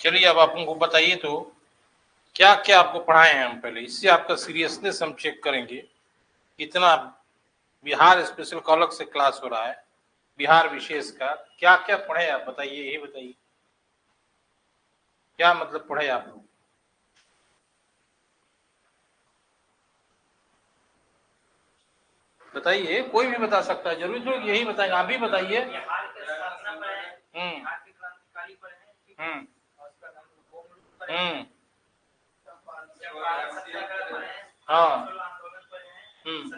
चलिए अब आप हमको बताइए तो क्या क्या आपको पढ़ाए हैं हम पहले, इससे आपका सीरियसनेस हम चेक करेंगे कितना बिहार स्पेशल का अलग से क्लास हो रहा है, बिहार विशेष का क्या क्या पढ़े आप बताइए, यही बताइए क्या मतलब पढ़े आप लोग। बताइए, कोई भी बता सकता है, जरूरी थोड़ी यही बताएंगे, आप भी बताइए। हम्म हम्म हम्म हाँ हम्म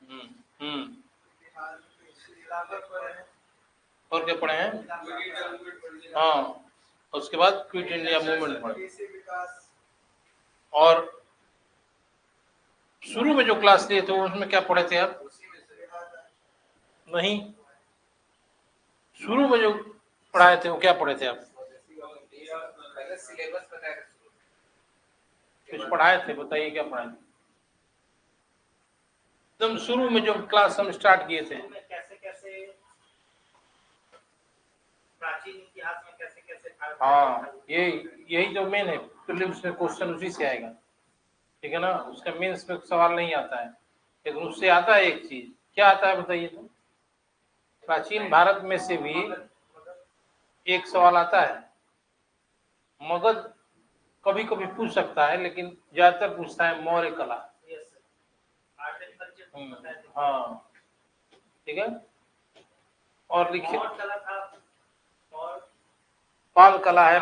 हम्म हम्म और क्या पढ़े हैं? हाँ, उसके बाद क्विट इंडिया मूवमेंट पढ़े। और शुरू में जो क्लास लिए थे उसमें क्या पढ़े थे आप? नहीं, शुरू में जो पढ़ाए थे वो क्या पढ़े थे आप? कुछ पढ़ाए थे, बताइए क्या पढ़ाए थे एकदम शुरू में जो क्लास हम स्टार्ट किए थे। प्राचीन इतिहास में कैसे कैसे, हाँ यही जो मेन है, प्रीलिम्स में क्वेश्चन उसी से आएगा, ठीक है ना। उसका मेंस में सवाल नहीं आता है, लेकिन उससे आता है एक चीज, क्या आता है बताइए तो। प्राचीन भारत में से भी एक सवाल आता है, मगध कभी कभी पूछ सकता है, लेकिन ज्यादातर पूछता है मौर्य कला। हाँ, ठीक है। और लिखिए, पाल कला है,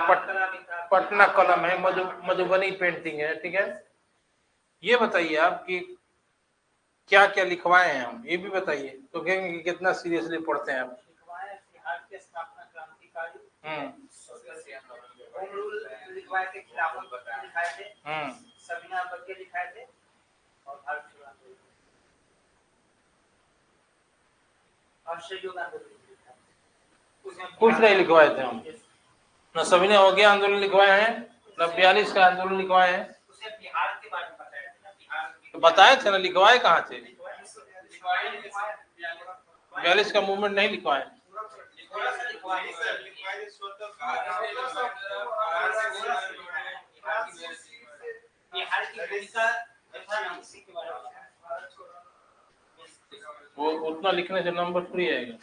पटना कलम है, मधुबनी पेंटिंग है, ठीक है। ये बताइए आप कि क्या क्या लिखवाए हैं हम, ये भी बताइए तो कहेंगे कि कितना सीरियसली पढ़ते हैं आप। हम्म हम्म कुछ नहीं लिखवाए थे हम, न सविनय अवज्ञा आंदोलन लिखवाए हैं, न 42 का आंदोलन लिखवाए हैं। तो बताए थे ना, लिखवाए कहाँ थे? 42 का मूवमेंट नहीं लिखवाए। वो उतना लिखने से नंबर थोड़ी आएगा,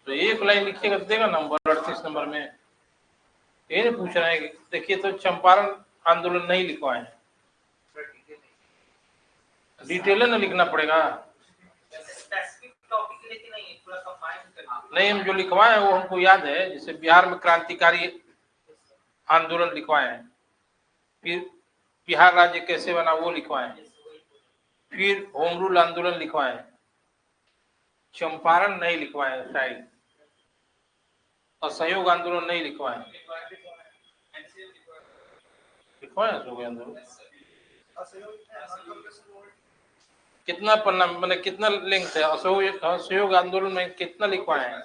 तो एक लाइन लिखिएगा तो देगा नंबर 38 नंबर में। ये नहीं पूछ रहा है कि देखिए तो चंपारण आंदोलन नहीं लिखवाए हैं, डिटेल में लिखना पड़ेगा। नहीं, हम जो लिखवाए हैं वो हमको याद है, जैसे बिहार में क्रांतिकारी आंदोलन लिखवाए हैं, फिर बिहार राज्य कैसे बना वो लिखवाए हैं, फिर होम रूल आंदोलन लिखवाए हैं, चंपारण नहीं लिखवाए हैं शायद, असहयोग आंदोलन नहीं लिखवाए हैं। लिखवाए असहयोग आंदोलन, कितना पन्ना मैंने कितना लिंक है असहयोग आंदोलन में कितना लिखवाए हैं?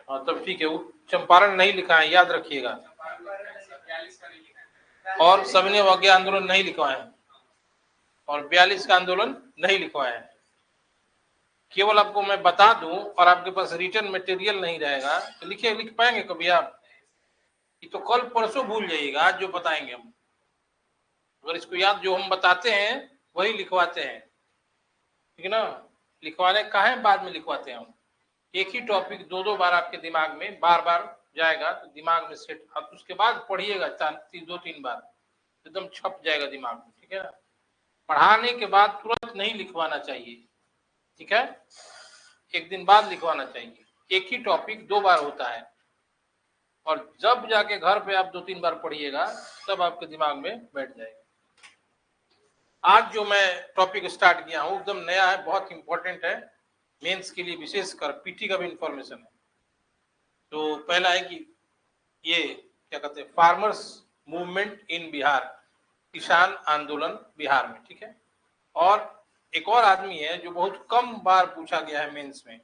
हाँ तब ठीक है, वो चंपारण नहीं लिखा है, याद रखिएगा। और सविनय अवज्ञा आंदोलन नहीं लिखवाए हैं, और 42 का आंदोलन नहीं लिखवाए हैं। केवल आपको मैं बता दूं और आपके पास रिटर्न मटेरियल नहीं रहेगा तो लिखिए, लिख पाएंगे कभी आप? ये तो कल परसों भूल जाइएगा, आज जो बताएंगे हम, अगर इसको याद जो हम बताते हैं वही लिखवाते हैं, ठीक है ना। लिखवाने का है बाद में लिखवाते हैं हम, एक ही टॉपिक दो दो बार आपके दिमाग में बार बार जाएगा तो दिमाग में सेट, आप उसके बाद पढ़िएगा 2-3 बार, एकदम छप जाएगा दिमाग में, ठीक है ना। पढ़ाने के बाद तुरंत नहीं लिखवाना चाहिए, ठीक है, एक दिन बाद लिखवाना चाहिए। एक ही टॉपिक 2 बार होता है, और जब जाके घर पे आप 2-3 बार पढ़िएगा तब आपके दिमाग में बैठ जाएगा। आज जो मैं टॉपिक स्टार्ट किया हूँ एकदम नया है, बहुत इंपॉर्टेंट है, मेंस के लिए विशेषकर, पीटी का भी इंफॉर्मेशन है। तो पहला है कि ये क्या कहते हैं, फार्मर्स मूवमेंट इन बिहार, किसान आंदोलन बिहार में, ठीक है। और एक और आदमी है जो बहुत कम बार पूछा गया है मेंस में,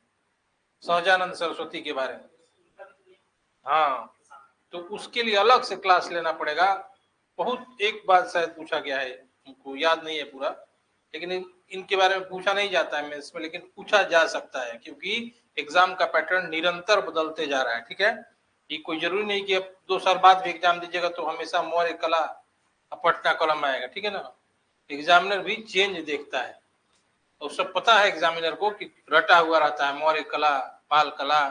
सहजानंद सरस्वती के बारे में। हाँ, तो उसके लिए अलग से क्लास लेना पड़ेगा, बहुत एक बार शायद पूछा गया है, हमको याद नहीं है पूरा, लेकिन इनके बारे में पूछा नहीं जाता है मेंस में, लेकिन पूछा जा सकता है क्योंकि एग्जाम का पैटर्न निरंतर बदलते जा रहा है। ठीक है, ये कोई जरूरी नहीं कि अब 2 साल बाद भी एग्जाम दीजिएगा तो हमेशा मौर्य कला पटना कॉलम आएगा। ठीक है ना, एग्जामिनर भी चेंज देखता है, तो सब पता है एग्जामिनर को कि रटा हुआ रहता है मौर्य कला, पाल कला,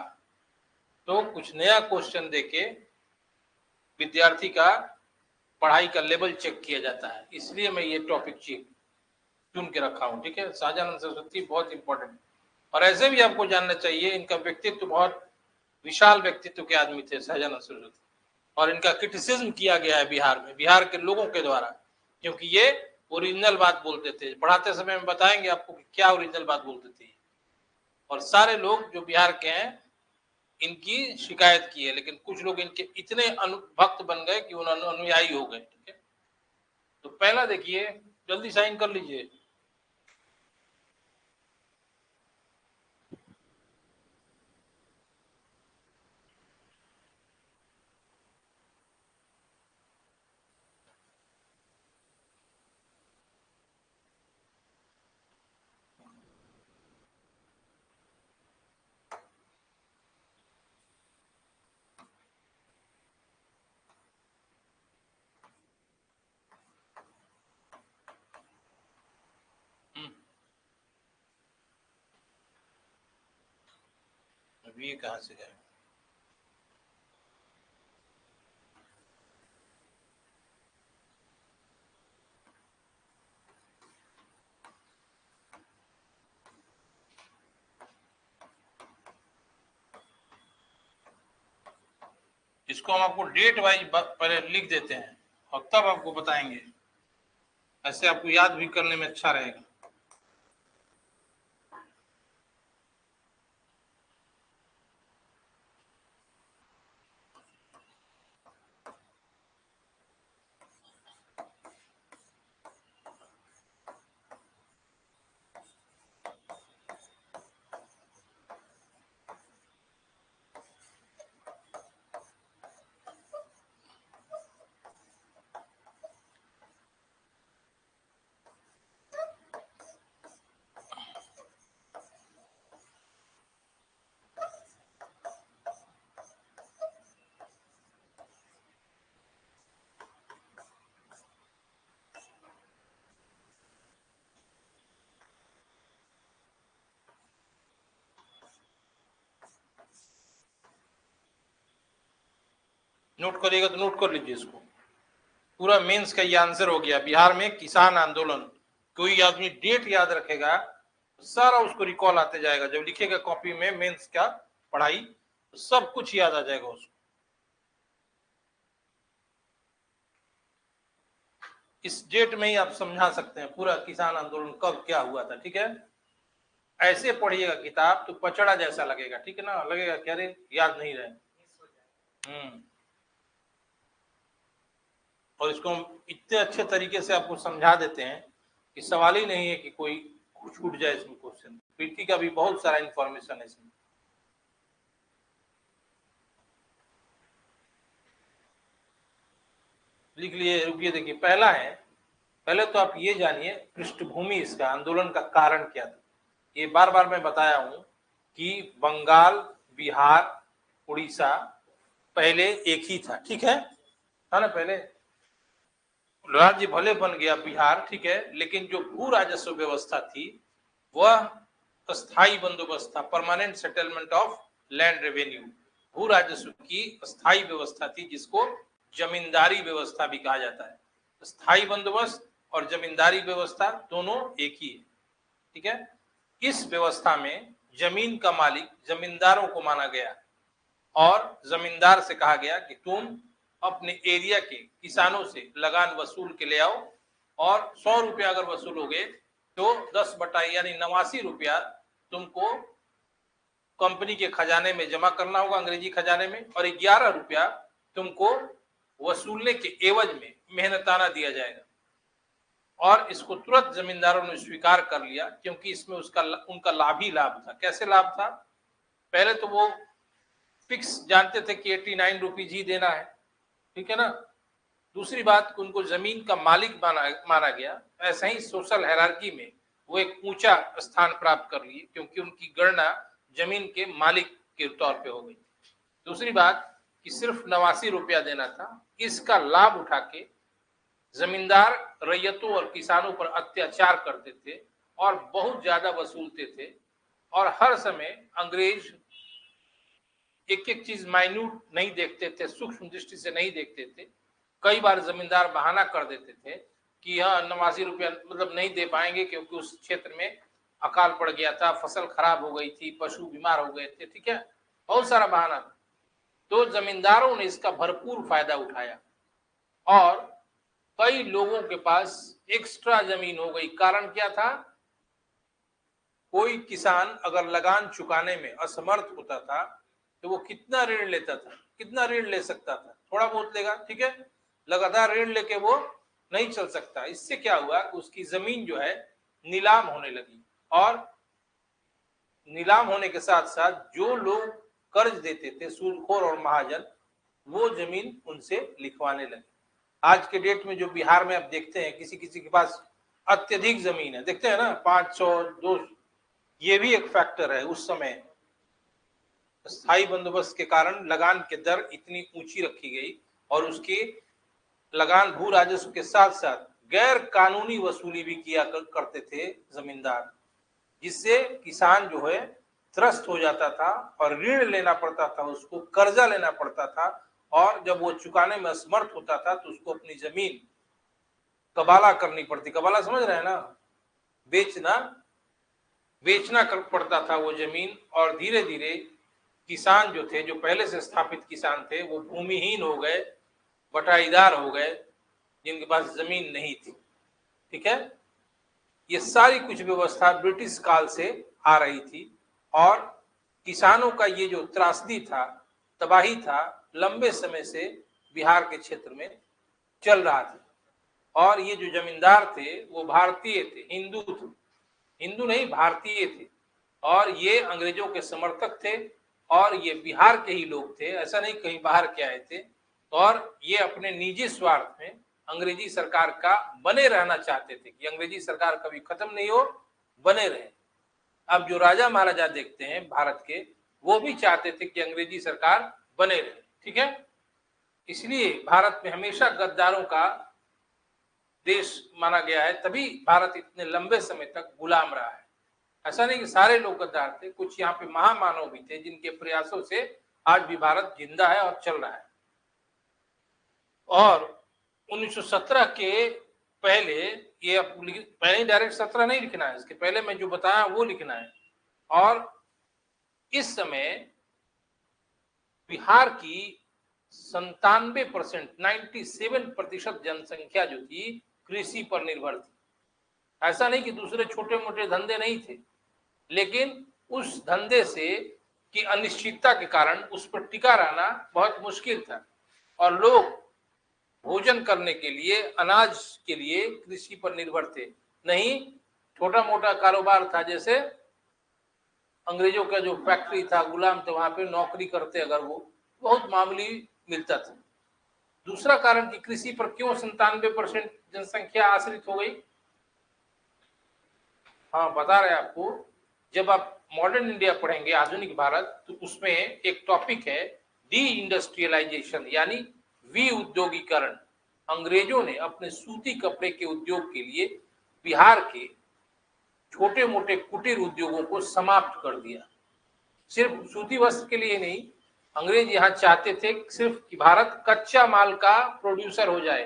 तो कुछ नया क्वेश्चन देके विद्यार्थी का पढ़ाई का लेवल चेक किया जाता है, इसलिए मैं ये टॉपिक चुन के रखा हूँ। ठीक है, शाहजानंद सरस्वती बहुत इंपॉर्टेंट, और ऐसे भी आपको जानना चाहिए इनका व्यक्तित्व बहुत विशाल व्यक्तित्व के आदमी थे शाहजानंद सरस्वती, और इनका क्रिटिसिज्म किया गया है बिहार में, बिहार के लोगों के द्वारा, क्योंकि ये ओरिजिनल बात बोलते थे। पढ़ाते समय में बताएंगे आपको कि क्या ओरिजिनल बात बोलते थे, और सारे लोग जो बिहार के हैं इनकी शिकायत की है, लेकिन कुछ लोग इनके इतने भक्त बन गए कि उन्होंने अनुयायी हो गए। ठीक है, तो पहला देखिए, जल्दी साइन कर लीजिए। अभी ये कहाँ से गए? इसको हम आपको डेट वाइज पहले लिख देते हैं और तब आपको बताएंगे, ऐसे आपको याद भी करने में अच्छा रहेगा। नोट करिएगा तो नोट कर लीजिए इसको, पूरा मेंस का ये आंसर हो गया। बिहार में किसान आंदोलन, कोई आदमी डेट याद रखेगा तो सारा उसको रिकॉल आते जाएगा, जब लिखेगा कॉपी में मेंस का पढ़ाई तो सब कुछ याद आ जाएगा उसको। इस डेट में ही आप समझा सकते हैं पूरा किसान आंदोलन कब क्या हुआ था। ठीक है, ऐसे पढ़िएगा किताब तो पचड़ा जैसा लगेगा। ठीक है ना, लगेगा क्या रे याद नहीं रहे। और इसको हम इतने अच्छे तरीके से आपको समझा देते हैं कि सवाल ही नहीं है कि कोई छूट जाए इसमें क्वेश्चन। पीटी का भी बहुत सारा इंफॉर्मेशन है इसमें। लिख लिए, रुकिए, देखिए पहला है, पहले तो आप ये जानिए पृष्ठभूमि इसका आंदोलन का कारण क्या था। ये बार बार मैं बताया हूं कि बंगाल, बिहार, उड़ीसा पहले एक ही था। ठीक है ना, पहले राज्य भले बन गया बिहार, ठीक है, लेकिन जो भू राजस्व व्यवस्था थी वह स्थायी बंदोबस्त था, permanent settlement of land revenue, भू राजस्व की स्थायी व्यवस्था थी, जिसको जमींदारी व्यवस्था भी कहा जाता है। स्थायी बंदोबस्त और जमींदारी व्यवस्था दोनों एक ही है। ठीक है, इस व्यवस्था में जमीन का मालिक जमींदारों को माना गया और जमींदार से कहा गया कि तुम अपने एरिया के किसानों से लगान वसूल के ले आओ, और 100 रुपया अगर वसूलोगे तो 10 बटा यानी 89 रुपया तुमको कंपनी के खजाने में जमा करना होगा, अंग्रेजी खजाने में, और 11 रुपया तुमको वसूलने के एवज में मेहनताना दिया जाएगा। और इसको तुरंत जमींदारों ने स्वीकार कर लिया, क्योंकि इसमें उनका लाभ ही लाभ था। कैसे लाभ था? पहले तो वो फिक्स जानते थे कि 89 रुपीज ही देना है, ठीक है ना, दूसरी बात, उनको जमीन का मालिक माना गया। ऐसा ही सोशल हायरार्की में वो एक ऊंचा स्थान प्राप्त कर लिए, क्योंकि उनकी गणना जमीन के मालिक के तौर पे हो गई। दूसरी बात कि सिर्फ 89 रुपया देना था। इसका लाभ उठा के जमींदार रैयतों और किसानों पर अत्याचार करते थे और बहुत ज्यादा वसूलते थे, और हर समय अंग्रेज एक एक चीज माइन्यूट नहीं देखते थे, सूक्ष्म दृष्टि से नहीं देखते थे। कई बार जमींदार बहाना कर देते थे कि यह 89 रुपया मतलब नहीं दे पाएंगे, क्योंकि उस क्षेत्र में अकाल पड़ गया था, फसल खराब हो गई थी, पशु बीमार हो गए थे, ठीक है, बहुत सारा बहाना था। तो जमींदारों ने इसका भरपूर फायदा उठाया और कई लोगों के पास एक्स्ट्रा जमीन हो गई। कारण क्या था? कोई किसान अगर लगान चुकाने में असमर्थ होता था तो वो कितना ऋण लेता था, कितना ऋण ले सकता था? थोड़ा बहुत लेगा, ठीक है, लगातार ऋण लेके वो नहीं चल सकता। इससे क्या हुआ, उसकी जमीन जो है नीलाम होने लगी, और नीलाम होने के साथ साथ जो लोग कर्ज देते थे, सूदखोर और महाजन, वो जमीन उनसे लिखवाने लगे। आज के डेट में जो बिहार में आप देखते हैं, किसी किसी के पास अत्यधिक जमीन है, देखते हैं ना, 500 200, ये भी एक फैक्टर है। उस समय स्थायी बंदोबस्त के कारण लगान के दर इतनी ऊंची रखी गई, और उसकी लगान भू राजस्व के साथ साथ गैर कानूनी वसूली भी किया करते थे जमींदार, जिससे किसान जो है त्रस्त हो जाता था और ऋण लेना पड़ता था, उसको कर्जा लेना पड़ता था, और जब वो चुकाने में असमर्थ होता था तो उसको अपनी जमीन कबाला करनी पड़ती। कबाला समझ रहे हैं ना? बेचना पड़ता था वो जमीन, और धीरे धीरे किसान जो थे, जो पहले से स्थापित किसान थे, वो भूमिहीन हो गए, बटाईदार हो गए, जिनके पास जमीन नहीं थी, ठीक है। ये सारी कुछ व्यवस्था ब्रिटिश काल से आ रही थी, और किसानों का ये जो त्रासदी था, तबाही था, लंबे समय से बिहार के क्षेत्र में चल रहा था। और ये जो जमींदार थे वो भारतीय थे, हिंदू थे, हिंदू नहीं भारतीय थे, और ये अंग्रेजों के समर्थक थे, और ये बिहार के ही लोग थे, ऐसा नहीं कहीं बाहर के आए थे। और ये अपने निजी स्वार्थ में अंग्रेजी सरकार का बने रहना चाहते थे कि अंग्रेजी सरकार कभी खत्म नहीं हो, बने रहे। अब जो राजा महाराजा देखते हैं भारत के, वो भी चाहते थे कि अंग्रेजी सरकार बने रहे, ठीक है। इसलिए भारत में हमेशा गद्दारों का देश माना गया है, तभी भारत इतने लंबे समय तक गुलाम रहा है। ऐसा नहीं कि सारे लोग गद्दार थे, कुछ यहाँ पे महामानव भी थे जिनके प्रयासों से आज भी भारत जिंदा है और चल रहा है। और 1917 के पहले, ये पहले डायरेक्ट 17 नहीं लिखना है, इसके पहले मैं जो बताया वो लिखना है। और इस समय बिहार की 97%, 97% जनसंख्या जो थी कृषि पर निर्भर थी। ऐसा नहीं कि दूसरे छोटे मोटे धंधे नहीं थे, लेकिन उस धंधे से की अनिश्चितता के कारण उस पर टिका रहना बहुत मुश्किल था, और लोग भोजन करने के लिए, अनाज के लिए कृषि पर निर्भर थे। नहीं छोटा मोटा कारोबार था, जैसे अंग्रेजों का जो फैक्ट्री था, गुलाम थे, वहां पे नौकरी करते अगर वो बहुत मामूली मिलता था। दूसरा कारण कि कृषि पर क्यों 97% जनसंख्या आश्रित हो गई, हाँ बता रहे आपको। जब आप मॉडर्न इंडिया पढ़ेंगे, आधुनिक भारत, तो उसमें एक टॉपिक है डी इंडस्ट्रियलाइजेशन, यानी विउद्योगीकरण। अंग्रेजों ने अपने सूती कपड़े के उद्योग के लिए बिहार के छोटे मोटे कुटीर उद्योगों को समाप्त कर दिया। सिर्फ सूती वस्त्र के लिए नहीं, अंग्रेज यहाँ चाहते थे सिर्फ कि भारत कच्चा माल का प्रोड्यूसर हो जाए।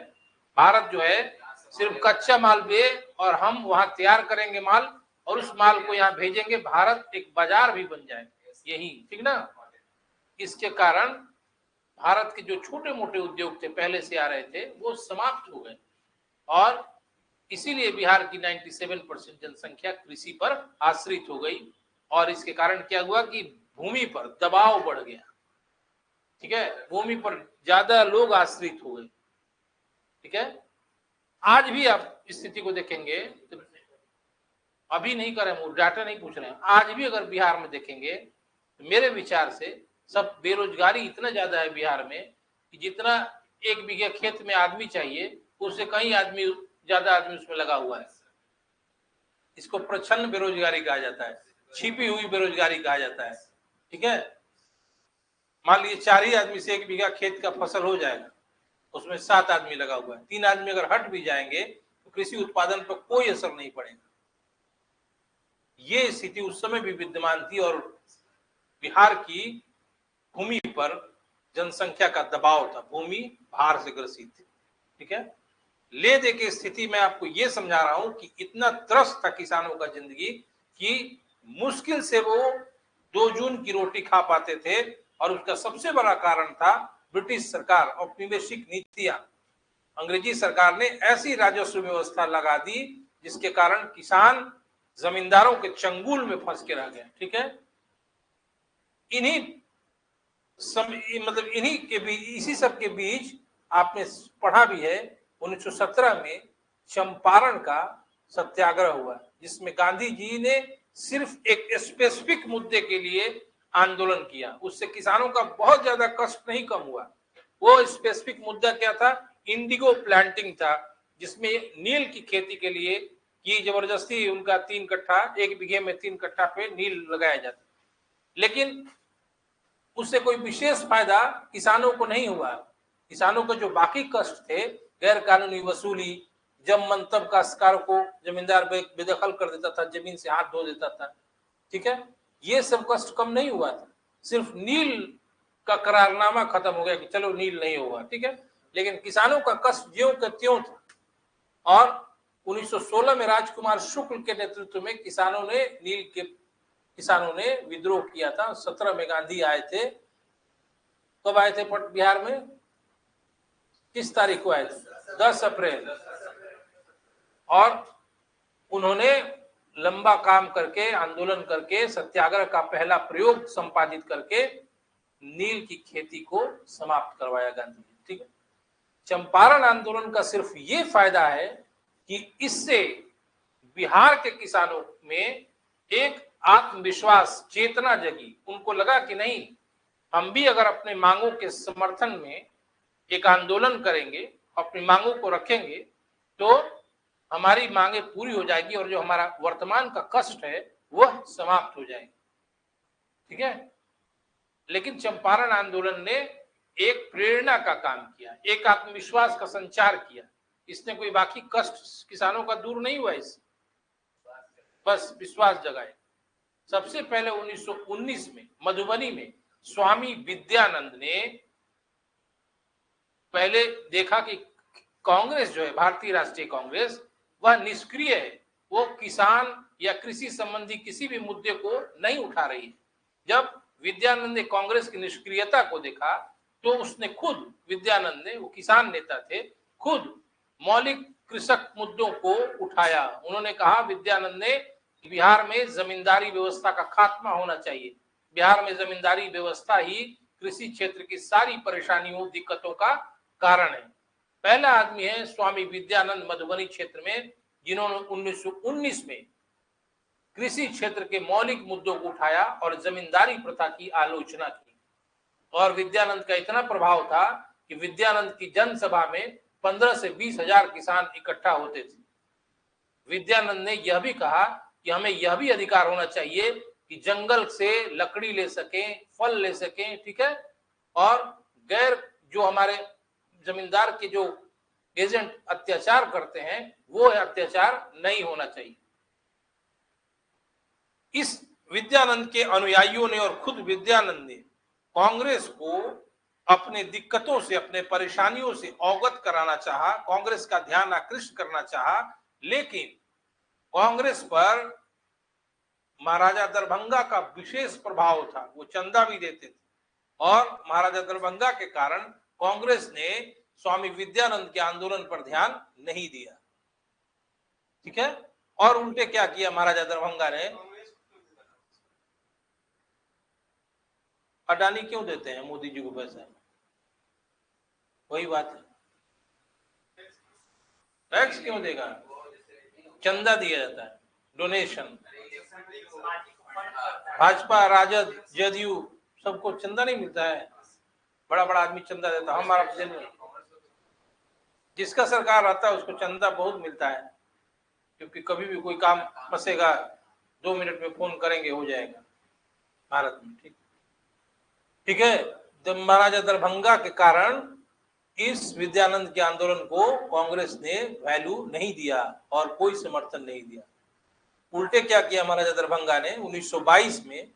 भारत जो है सिर्फ कच्चा माल दे, और हम वहां तैयार करेंगे माल, और उस माल को यहाँ भेजेंगे, भारत एक बाजार भी बन जाए, यही, ठीक ना। इसके कारण भारत के जो छोटे मोटे उद्योग थे, पहले से आ रहे थे, वो समाप्त हो गए, और इसीलिए बिहार की 97% जनसंख्या कृषि पर आश्रित हो गई। और इसके कारण क्या हुआ कि भूमि पर दबाव बढ़ गया, ठीक है, भूमि पर ज्यादा लोग आश्रित हो गए, ठीक है। आज भी आप स्थिति को देखेंगे, तो अभी नहीं कर रहे, डाटा नहीं पूछ रहे हैं, आज भी अगर बिहार में देखेंगे तो मेरे विचार से सब बेरोजगारी इतना ज्यादा है बिहार में कि जितना 1 बीघे खेत में आदमी चाहिए, उससे कहीं आदमी ज्यादा आदमी उसमें लगा हुआ है। इसको प्रच्छन्न बेरोजगारी कहा जाता है, छिपी हुई बेरोजगारी कहा जाता है। ठीक है, मान लीजिए 4 ही आदमी से 1 बीघा खेत का फसल हो जाएगा, उसमें 7 आदमी लगा हुआ है, 3 आदमी अगर हट भी जाएंगे तो कृषि उत्पादन पर कोई असर नहीं पड़ेगा। ये स्थिति उस समय भी विद्यमान थी और बिहार की भूमि पर जनसंख्या का दबाव था, भूमि भार से ग्रसित थी। ठीक है, ले दे के स्थिति में आपको ये समझा रहा हूं कि इतना त्रस्त था किसानों का जिंदगी कि मुश्किल से वो 2 जून की रोटी खा पाते थे। और उसका सबसे बड़ा कारण था ब्रिटिश सरकार औपनिवेशिक नीतियां। अंग्रेजी सरकार ने ऐसी राजस्व व्यवस्था लगा दी जिसके कारण किसान जमींदारों के चंगुल में फंस के रह गए। ठीक है, इन्हीं मतलब इन्हीं के बीच, इसी सब के बीच आपने पढ़ा भी है 1917 में चंपारण का सत्याग्रह हुआ, जिसमें गांधी जी ने सिर्फ एक स्पेसिफिक मुद्दे के लिए आंदोलन किया। उससे किसानों का बहुत ज्यादा कष्ट नहीं कम हुआ। वो स्पेसिफिक मुद्दा क्या था? इंडिगो प्लांटिंग था, जिसमें नील की खेती के लिए की जबरदस्ती उनका 3 कट्ठा, 1 बीघे में 3 कट्ठा पे नील लगाया जाता, लेकिन उससे कोई विशेष फायदा किसानों को नहीं हुआ। किसानों के जो बाकी कष्ट थे, गैर कानूनी वसूली, जब मन तब काश्तकार को जमींदार बेदखल कर देता था, जमीन से हाथ धो देता था। ठीक है, ये सब कष्ट कम नहीं हुआ था, सिर्फ नील का करारनामा खत्म हो गया कि चलो नील नहीं होगा। ठीक है, लेकिन किसानों का कष्ट ज्यों का त्यों था। और 1916 में राजकुमार शुक्ल के नेतृत्व में किसानों ने विद्रोह किया था। 17 में गांधी आए थे। कब आए थे बिहार में? किस तारीख को आए थे? 10 अप्रैल। और उन्होंने लंबा काम करके, आंदोलन करके, सत्याग्रह का पहला प्रयोग संपादित करके नील की खेती को समाप्त करवाया गांधी जी। ठीक है, चंपारण आंदोलन का सिर्फ ये फायदा है कि इससे बिहार के किसानों में एक आत्मविश्वास, चेतना जगी। उनको लगा कि नहीं, हम भी अगर अपने मांगों के समर्थन में एक आंदोलन करेंगे, अपनी मांगों को रखेंगे, तो हमारी मांगे पूरी हो जाएगी और जो हमारा वर्तमान का कष्ट है वह समाप्त हो जाएगा। ठीक है, लेकिन चंपारण आंदोलन ने एक प्रेरणा का काम किया, एक आत्मविश्वास का संचार किया। इसने कोई बाकी कष्ट किसानों का दूर नहीं हुआ, इससे बस विश्वास जगाए। सबसे पहले 1919 में मधुबनी में स्वामी विद्यानंद ने पहले देखा कि कांग्रेस जो है, भारतीय राष्ट्रीय कांग्रेस, वह निष्क्रिय है, वो किसान या कृषि संबंधी किसी भी मुद्दे को नहीं उठा रही है। जब विद्यानंद ने कांग्रेस की निष्क्रियता को देखा तो उसने खुद, विद्यानंद ने, वो किसान नेता थे, खुद मौलिक कृषक मुद्दों को उठाया। उन्होंने कहा, विद्यानंद ने, बिहार में जमींदारी व्यवस्था का खात्मा होना चाहिए। बिहार में जमींदारी व्यवस्था ही कृषि क्षेत्र की सारी परेशानियों, दिक्कतों का कारण है। पहला आदमी है स्वामी विद्यानंद मधुबनी क्षेत्र में, जिन्होंने 1919 में कृषि क्षेत्र के मौलिक मुद्दों को उठाया और जमींदारी प्रथा की आलोचना की। और विद्यानंद का इतना प्रभाव था कि विद्यानंद की जनसभा में 15 से 20 हजार किसान इकट्ठा होते थे। विद्यानंद ने यह भी कहा कि हमें यह भी अधिकार होना चाहिए कि जंगल से लकड़ी ले सकें, फल ले सकें। ठीक है, और गैर जो हमारे जमींदार के जो एजेंट अत्याचार करते हैं, वो अत्याचार नहीं होना चाहिए। इस विद्यानंद के अनुयायियों ने और खुद विद्यानंद ने कांग्रेस को अपने दिक्कतों से, अपने परेशानियों से अवगत कराना चाहा, कांग्रेस का ध्यान आकृष्ट करना चाहा। लेकिन कांग्रेस पर महाराजा दरभंगा का विशेष प्रभाव था, वो चंदा भी देते थे। और महाराजा दरभंगा के कारण कांग्रेस ने स्वामी विद्यानंद के आंदोलन पर ध्यान नहीं दिया। ठीक है, और उल्टे क्या किया महाराजा दरभंगा ने? अडानी क्यों देते हैं मोदी जी को पैसा? वही बात है, टैक्स क्यों देगा? चंदा दिया जाता है, डोनेशन। भाजपा, राजद, जदयू सबको चंदा नहीं मिलता है? बड़ा बड़ा आदमी चंदा देता, हमारा जिसका सरकार रहता है उसको चंदा बहुत मिलता है, क्योंकि कभी भी कोई काम फंसेगा 2 मिनट में फोन करेंगे हो जाएगा भारत में। ठीक है। जब महाराजा दरभंगा के कारण इस विद्यानंद के आंदोलन को कांग्रेस ने वैल्यू नहीं दिया और कोई समर्थन नहीं दिया। उल्टे क्या किया महाराजा दरभंगा ने 1922 में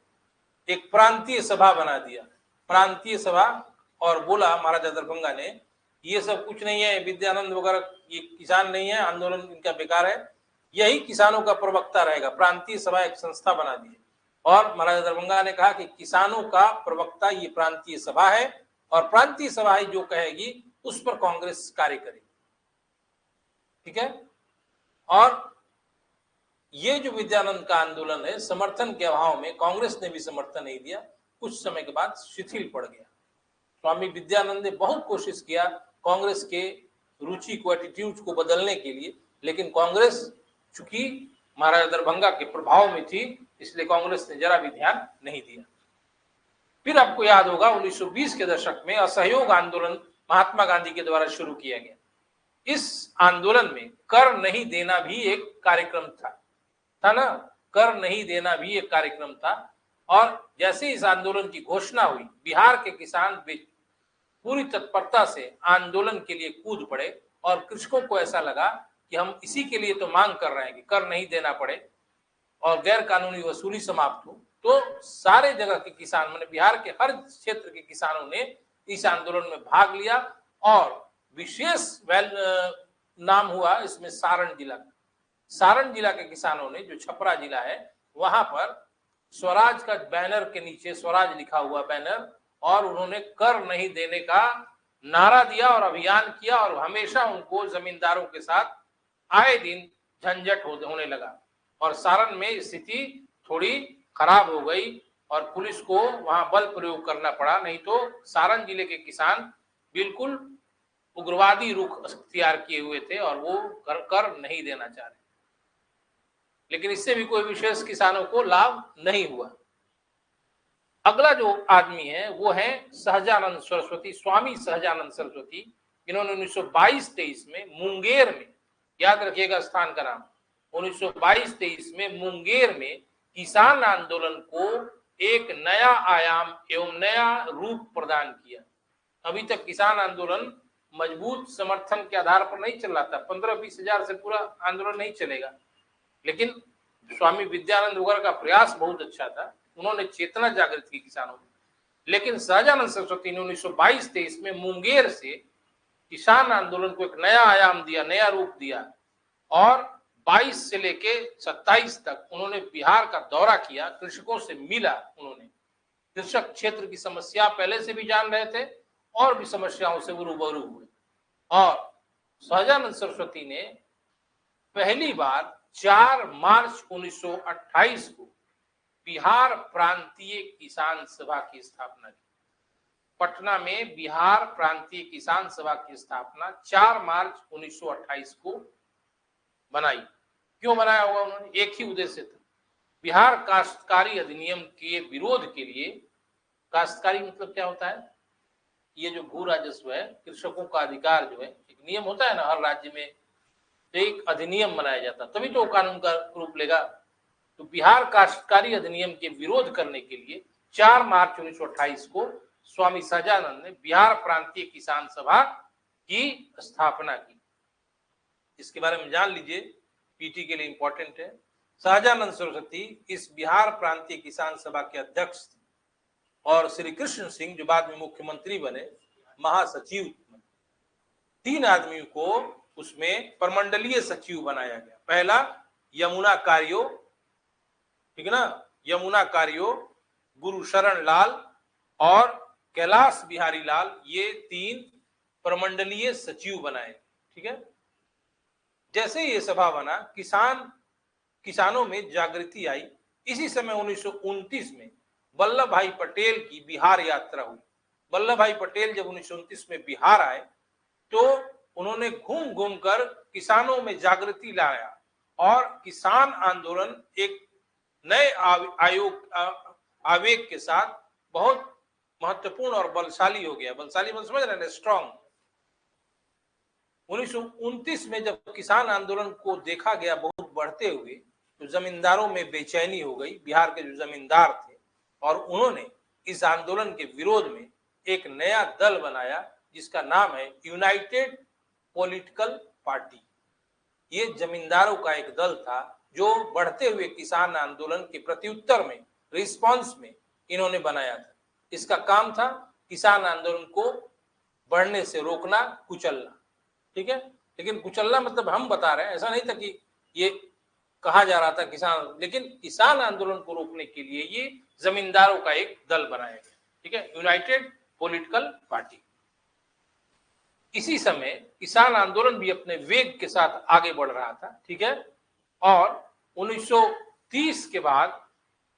एक प्रांतीय सभा बना दिया, प्रांतीय सभा, और बोला महाराजा दरभंगा ने ये सब कुछ नहीं है, विद्यानंद वगैरह ये किसान नहीं है, आंदोलन इनका बेकार है, यही किसानों का प्रवक्ता रहेगा। प्रांतीय सभा एक संस्था बना दी और महाराजा दरभंगा ने कहा कि किसानों का प्रवक्ता ये प्रांतीय सभा है और प्रांतीय सभा ही जो कहेगी उस पर कांग्रेस कार्य करेगी। ठीक है। और ये जो विद्यानंद का आंदोलन है, समर्थन के अभाव में कांग्रेस ने भी समर्थन नहीं दिया, कुछ समय के बाद शिथिल पड़ गया। स्वामी विद्यानंद ने बहुत कोशिश किया कांग्रेस के रुचि को, एटीट्यूड को बदलने के लिए, लेकिन कांग्रेस चूंकि महाराजा दरभंगा के प्रभाव में थी इसलिए कांग्रेस ने जरा भी ध्यान नहीं दिया। फिर आपको याद होगा 1920 के दशक में असहयोग आंदोलन महात्मा गांधी के द्वारा शुरू किया गया। इस आंदोलन में कर नहीं देना भी एक कार्यक्रम था ना, कर नहीं देना भी एक कार्यक्रम था। और जैसे इस आंदोलन की घोषणा हुई, बिहार के किसान पूरी तत्परता से आंदोलन के लिए कूद पड़े और कृषकों को ऐसा लगा कि हम इसी के लिए तो मांग कर रहे हैं कि कर नहीं देना पड़े और गैर कानूनी वसूली समाप्त हो। तो सारे जगह के किसान, माने बिहार के हर क्षेत्र के किसानों ने इस आंदोलन में भाग लिया और विशेष नाम हुआ इसमें सारण जिला का। सारण जिला के किसानों ने, जो छपरा जिला है, वहां पर स्वराज का बैनर के नीचे स्वराज लिखा हुआ बैनर, और उन्होंने कर नहीं देने का नारा दिया और अभियान किया और हमेशा उनको जमींदारों के साथ आए दिन झंझट होने लगा और सारण में स्थिति थोड़ी खराब हो गई और पुलिस को वहां बल प्रयोग करना पड़ा, नहीं तो सारण जिले के किसान बिल्कुल उग्रवादी रुख अख्तियार किए हुए थे और वो कर नहीं देना चाह रहे। लेकिन इससे भी कोई विशेष किसानों को लाभ नहीं हुआ। अगला जो आदमी है वो है सहजानंद सरस्वती, स्वामी सहजानंद सरस्वती। इन्होंने 1922-23 में मुंगेर में, याद रखिएगा स्थान का नाम, 1922-23 में मुंगेर में किसान आंदोलन को एक नया आयाम एवं नया रूप प्रदान किया। अभी तक किसान आंदोलन मजबूत समर्थन के आधार पर नहीं चल रहा था, 15-20 हजार से पूरा आंदोलन नहीं चलेगा, लेकिन स्वामी विद्यानंद वगैरह का प्रयास बहुत अच्छा था, उन्होंने चेतना जागृत की किसानों में। लेकिन सहजानंद सरस्वती ने 1922-23 में मुंगेर से किसान आंदोलन को एक नया आयाम दिया, नया रूप दिया और 22 से लेके 27 तक उन्होंने बिहार का दौरा किया, कृषकों से मिला। उन्होंने कृषक क्षेत्र की समस्या पहले से भी जान रहे थे और भी समस्याओं से वो रूबरू हुए और सहजानंद सरस्वती ने पहली बार 4 मार्च 1928 को बिहार प्रांतीय किसान सभा की स्थापना की। पटना में बिहार प्रांतीय किसान सभा की स्थापना 4 मार्च 1928 को बनाई। क्यों बनाया होगा उन्होंने? एक ही उद्देश्य था, बिहार काश्तकारी अधिनियम के विरोध के लिए। काश्तकारी मतलब क्या होता है? ये जो भू राजस्व है, कृषकों का अधिकार जो है, एक नियम होता है ना हर राज्य में, तो एक अधिनियम बनाया जाता तभी तो कानून का रूप लेगा। तो बिहार काश्तकारी अधिनियम के विरोध करने के लिए 4 मार्च 1928 को स्वामी सहजानंद ने बिहार प्रांतीय किसान सभा की स्थापना की। इसके बारे में जान लीजिए, पीटी के लिए इंपॉर्टेंट है। सहजानंद सरस्वती इस बिहार प्रांतीय किसान सभा के अध्यक्ष थे और श्री कृष्ण सिंह, जो बाद में मुख्यमंत्री बने, महासचिव बने। 3 आदमियों को उसमें प्रमंडलीय सचिव बनाया गया। पहला यमुना कार्यो, ठीक है ना, यमुना कार्यो, गुरु शरण लाल और कैलाश बिहारी लाल, ये 3 प्रमंडलीय सचिव बनाए। ठीक है। जैसे ये सभा बना, किसानों में जागृति आई। इसी समय 1929 में वल्लभ भाई पटेल की बिहार यात्रा हुई। वल्लभ भाई पटेल जब 1929 में बिहार आए तो उन्होंने घूम घूम कर किसानों में जागृति लाया और किसान आंदोलन एक नए आवेग के साथ बहुत महत्वपूर्ण और बलशाली हो गया। बलशाली मतलब समझ रहे हैं, स्ट्रॉन्ग। 1929 में जब किसान आंदोलन को देखा गया बहुत बढ़ते हुए, तो जमींदारों में बेचैनी हो गई, बिहार के जो जमींदार थे, और उन्होंने इस आंदोलन के विरोध में एक नया दल बनाया जिसका नाम है यूनाइटेड पॉलिटिकल पार्टी। ये जमींदारों का एक दल था जो बढ़ते हुए किसान आंदोलन के प्रत्युत्तर में, रिस्पांस में इन्होंने बनाया था। इसका काम था किसान आंदोलन को बढ़ने से रोकना, कुचलना। ठीक है, लेकिन कुचलना मतलब हम बता रहे हैं, ऐसा नहीं था कि ये कहा जा रहा था किसान, लेकिन किसान आंदोलन को रोकने के लिए ये जमींदारों का एक दल बनाया गया। ठीक है, यूनाइटेड पॉलिटिकल पार्टी। इसी समय किसान आंदोलन भी अपने वेग के साथ आगे बढ़ रहा था। ठीक है, और 1930 के बाद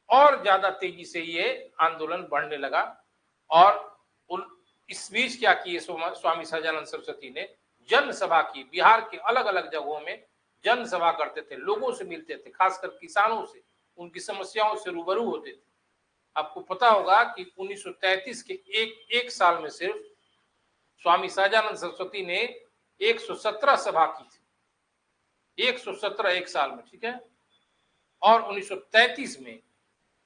और ज्यादा तेजी से ये आंदोलन बढ़ने लगा। और इस बीच क्या किए स्वामी सहजानंद सरस्वती ने, जनसभा की। बिहार के अलग अलग जगहों में जनसभा करते थे, लोगों से मिलते थे, खासकर किसानों से, उनकी समस्याओं से रूबरू होते थे। आपको पता होगा कि 1933 के एक साल में सिर्फ स्वामी सहजानंद सरस्वती ने 117 सभा की थी, 117 एक साल में। ठीक है, और 1933 में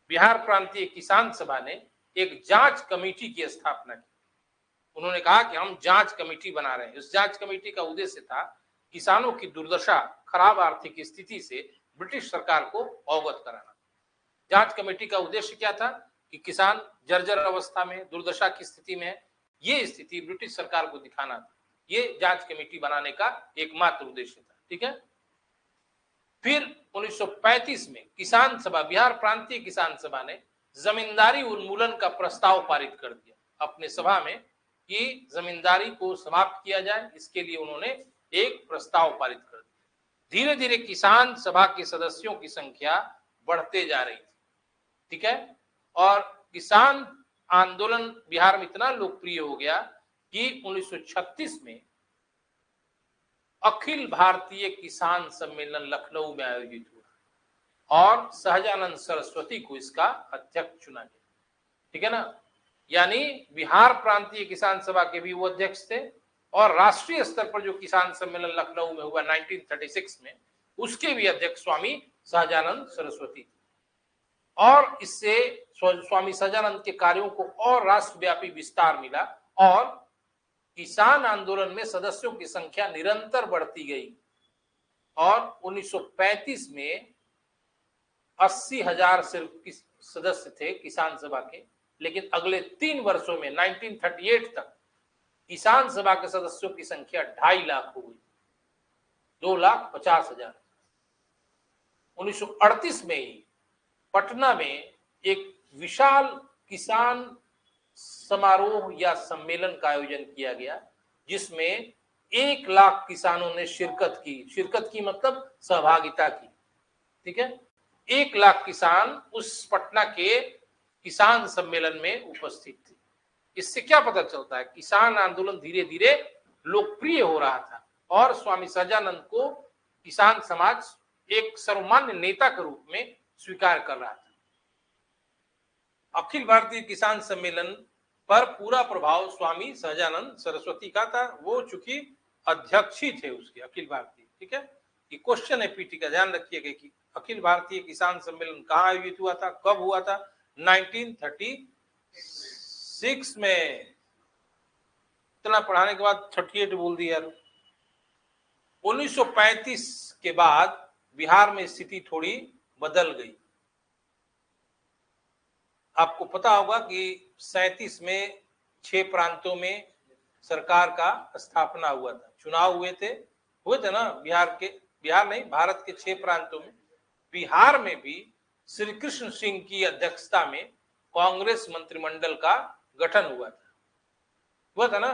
बिहार प्रांतीय किसान सभा ने एक जांच कमेटी की स्थापना की। उन्होंने कहा कि हम जांच कमेटी बना रहे हैं। इस जांच कमेटी का उद्देश्य था किसानों की दुर्दशा, खराब आर्थिक स्थिति से ब्रिटिश सरकार को अवगत कराना। जांच कमेटी का उद्देश्य क्या था कि किसान जर्जर अवस्था में, दुर्दशा की स्थिति में है, ये स्थिति ब्रिटिश सरकार को दिखाना था। ये जांच कमेटी बनाने का एकमात्र उद्देश्य था। ठीक है, फिर 1935 में किसान सभा, बिहार प्रांतीय किसान सभा ने जमींदारी उन्मूलन का प्रस्ताव पारित कर दिया अपने सभा में कि जमींदारी को समाप्त किया जाए। इसके लिए उन्होंने एक प्रस्ताव पारित कर दिया। धीरे धीरे किसान सभा के सदस्यों की संख्या बढ़ते जा रही थी। ठीक है, और किसान आंदोलन बिहार में इतना लोकप्रिय हो गया कि 1936 में अखिल भारतीय किसान सम्मेलन लखनऊ में आयोजित हुआ और सहजानंद सरस्वती को इसका अध्यक्ष चुना गया। ठीक है ना, यानी बिहार प्रांतीय किसान सभा के भी वो अध्यक्ष थे, और राष्ट्रीय स्तर पर जो किसान सम्मेलन लखनऊ में हुआ 1936 में, उसके भी अध्यक्ष स्वामी सहजानंद सरस्वती थे। और इससे स्वामी सहजानंद के कार्यों को और राष्ट्रव्यापी विस्तार मिला और किसान आंदोलन में सदस्यों की संख्या निरंतर बढ़ती गई और 1935 में 80,000 सिर्फ सदस्य थे किसान सभा के। लेकिन अगले 3 वर्षों में 1938 तक किसान सभा के सदस्यों की संख्या 2.5 लाख हो गई, 2,50,000। 1938 में ही पटना में एक विशाल किसान समारोह या सम्मेलन का आयोजन किया गया, जिसमें 1 लाख किसानों ने शिरकत की मतलब सहभागिता की। ठीक है, 1 लाख किसान उस पटना के किसान सम्मेलन में उपस्थित थे। इससे क्या पता चलता है, किसान आंदोलन धीरे धीरे लोकप्रिय हो रहा था और स्वामी सहजानंद को किसान समाज एक सर्वमान्य नेता के रूप में स्वीकार कर रहा था। अखिल भारतीय किसान सम्मेलन पर पूरा प्रभाव स्वामी सहजानंद सरस्वती का था। वो चूंकि अध्यक्ष ही थे उसके अखिल भारतीय। ठीक है, ये क्वेश्चन है पीटी का, ध्यान रखिएगा कि अखिल भारतीय किसान सम्मेलन कहाँ आयोजित हुआ था, कब हुआ था? 1936 में। इतना पढ़ाने के बाद 38 बोल दिया। 1935 के बाद बिहार में स्थिति थोड़ी बदल गई। आपको पता होगा कि 37 में 6 प्रांतों में सरकार का स्थापना हुआ था, चुनाव हुए थे ना बिहार नहीं, भारत के 6 प्रांतों में। बिहार में भी श्री कृष्ण सिंह की अध्यक्षता में कांग्रेस मंत्रिमंडल का गठन हुआ था ना।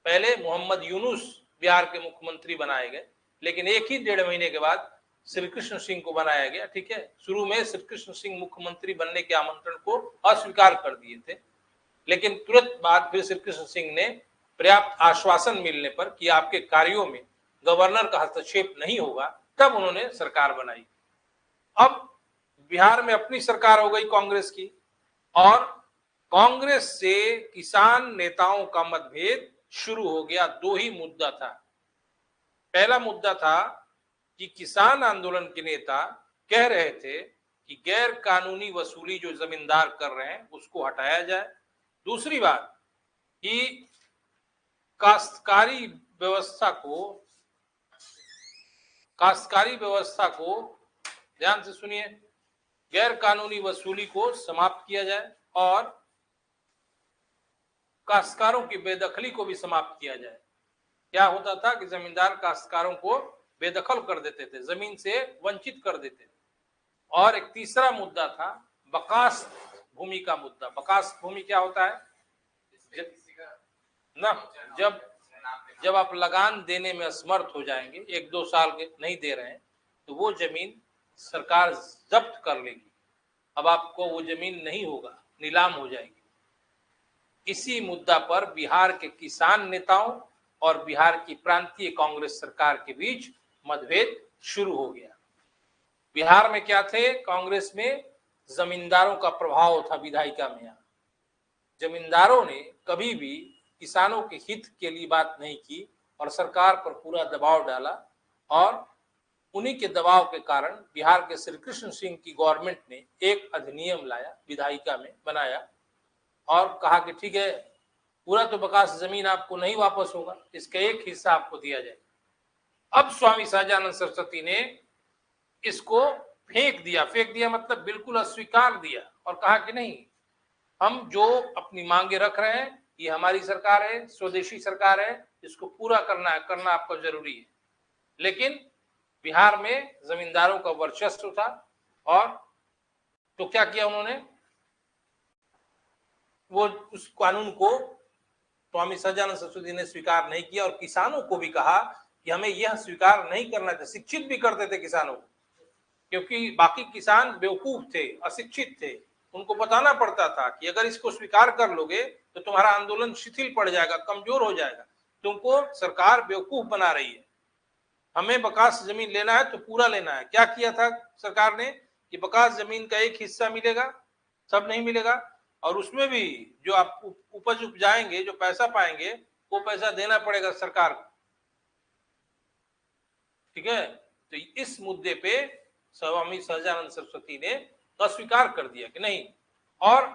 पहले मोहम्मद यूनुस बिहार के मुख्यमंत्री बनाए गए, लेकिन 1.5 महीने के बाद श्री कृष्ण सिंह को बनाया गया। ठीक है, शुरू में श्री कृष्ण सिंह मुख्यमंत्री बनने के आमंत्रण को अस्वीकार कर दिए थे, लेकिन तुरंत बाद फिर श्री कृष्ण सिंह ने पर्याप्त आश्वासन मिलने पर कि आपके कार्यों में गवर्नर का हस्तक्षेप नहीं होगा, तब उन्होंने सरकार बनाई। अब बिहार में अपनी सरकार हो गई कांग्रेस की, और कांग्रेस से किसान नेताओं का मतभेद शुरू हो गया। 2 ही मुद्दा था, पहला मुद्दा था कि किसान आंदोलन के नेता कह रहे थे कि गैर कानूनी वसूली जो जमींदार कर रहे हैं उसको हटाया जाए। दूसरी बात कि काश्तकारी व्यवस्था को ध्यान से सुनिए, गैर कानूनी वसूली को समाप्त किया जाए और काश्तकारों की बेदखली को भी समाप्त किया जाए। क्या होता था कि जमींदार काश्तकारों को बेदखल कर देते थे, जमीन से वंचित कर देते थे। और एक तीसरा मुद्दा था बकास भूमि का मुद्दा। बकास भूमि क्या होता है ना, जब आप लगान देने में असमर्थ हो जाएंगे, 1-2 साल के नहीं दे रहे हैं, तो वो जमीन सरकार जब्त कर लेगी। अब आपको वो जमीन नहीं होगा, नीलाम हो जाएगी। इसी मुद्दा पर बिहार के किसान नेताओं और बिहार की प्रांतीय कांग्रेस सरकार के बीच मतभेद शुरू हो गया। बिहार में क्या थे, कांग्रेस में जमींदारों का प्रभाव था विधायिका में। जमींदारों ने कभी भी किसानों के हित के लिए बात नहीं की और सरकार पर पूरा दबाव डाला, और उन्हीं के दबाव के कारण बिहार के श्री कृष्ण सिंह की गवर्नमेंट ने एक अधिनियम लाया, विधायिका में बनाया और कहा कि ठीक है, पूरा तो बकास जमीन आपको नहीं वापस होगा, इसका एक हिस्सा आपको दिया जाएगा। अब स्वामी सहजानंद सरस्वती ने इसको फेंक दिया मतलब बिल्कुल अस्वीकार दिया और कहा कि नहीं, हम जो अपनी मांगे रख रहे हैं, ये हमारी सरकार है, स्वदेशी सरकार है, इसको पूरा करना आपको जरूरी है। लेकिन बिहार में जमींदारों का वर्चस्व था, और तो क्या किया उन्होंने, वो उस कानून को स्वामी सहजानंद सरस्वती ने स्वीकार नहीं किया और किसानों को भी कहा कि हमें यह स्वीकार नहीं करना चाहिए। शिक्षित भी करते थे किसानों को, क्योंकि बाकी किसान बेवकूफ थे, अशिक्षित थे, उनको बताना पड़ता था कि अगर इसको स्वीकार कर लोगे तो तुम्हारा आंदोलन शिथिल पड़ जाएगा, कमजोर हो जाएगा, तुमको सरकार बेवकूफ बना रही है, हमें बकास जमीन लेना है तो पूरा लेना है। क्या किया था सरकार ने कि बकास जमीन का एक हिस्सा मिलेगा, सब नहीं मिलेगा, और उसमें भी जो आप उपज उपजाएंगे, जो पैसा पाएंगे, वो पैसा देना पड़ेगा सरकार को। ठीक है, तो इस मुद्दे पे स्वामी सहजानंद सरस्वती ने अस्वीकार कर दिया कि नहीं। और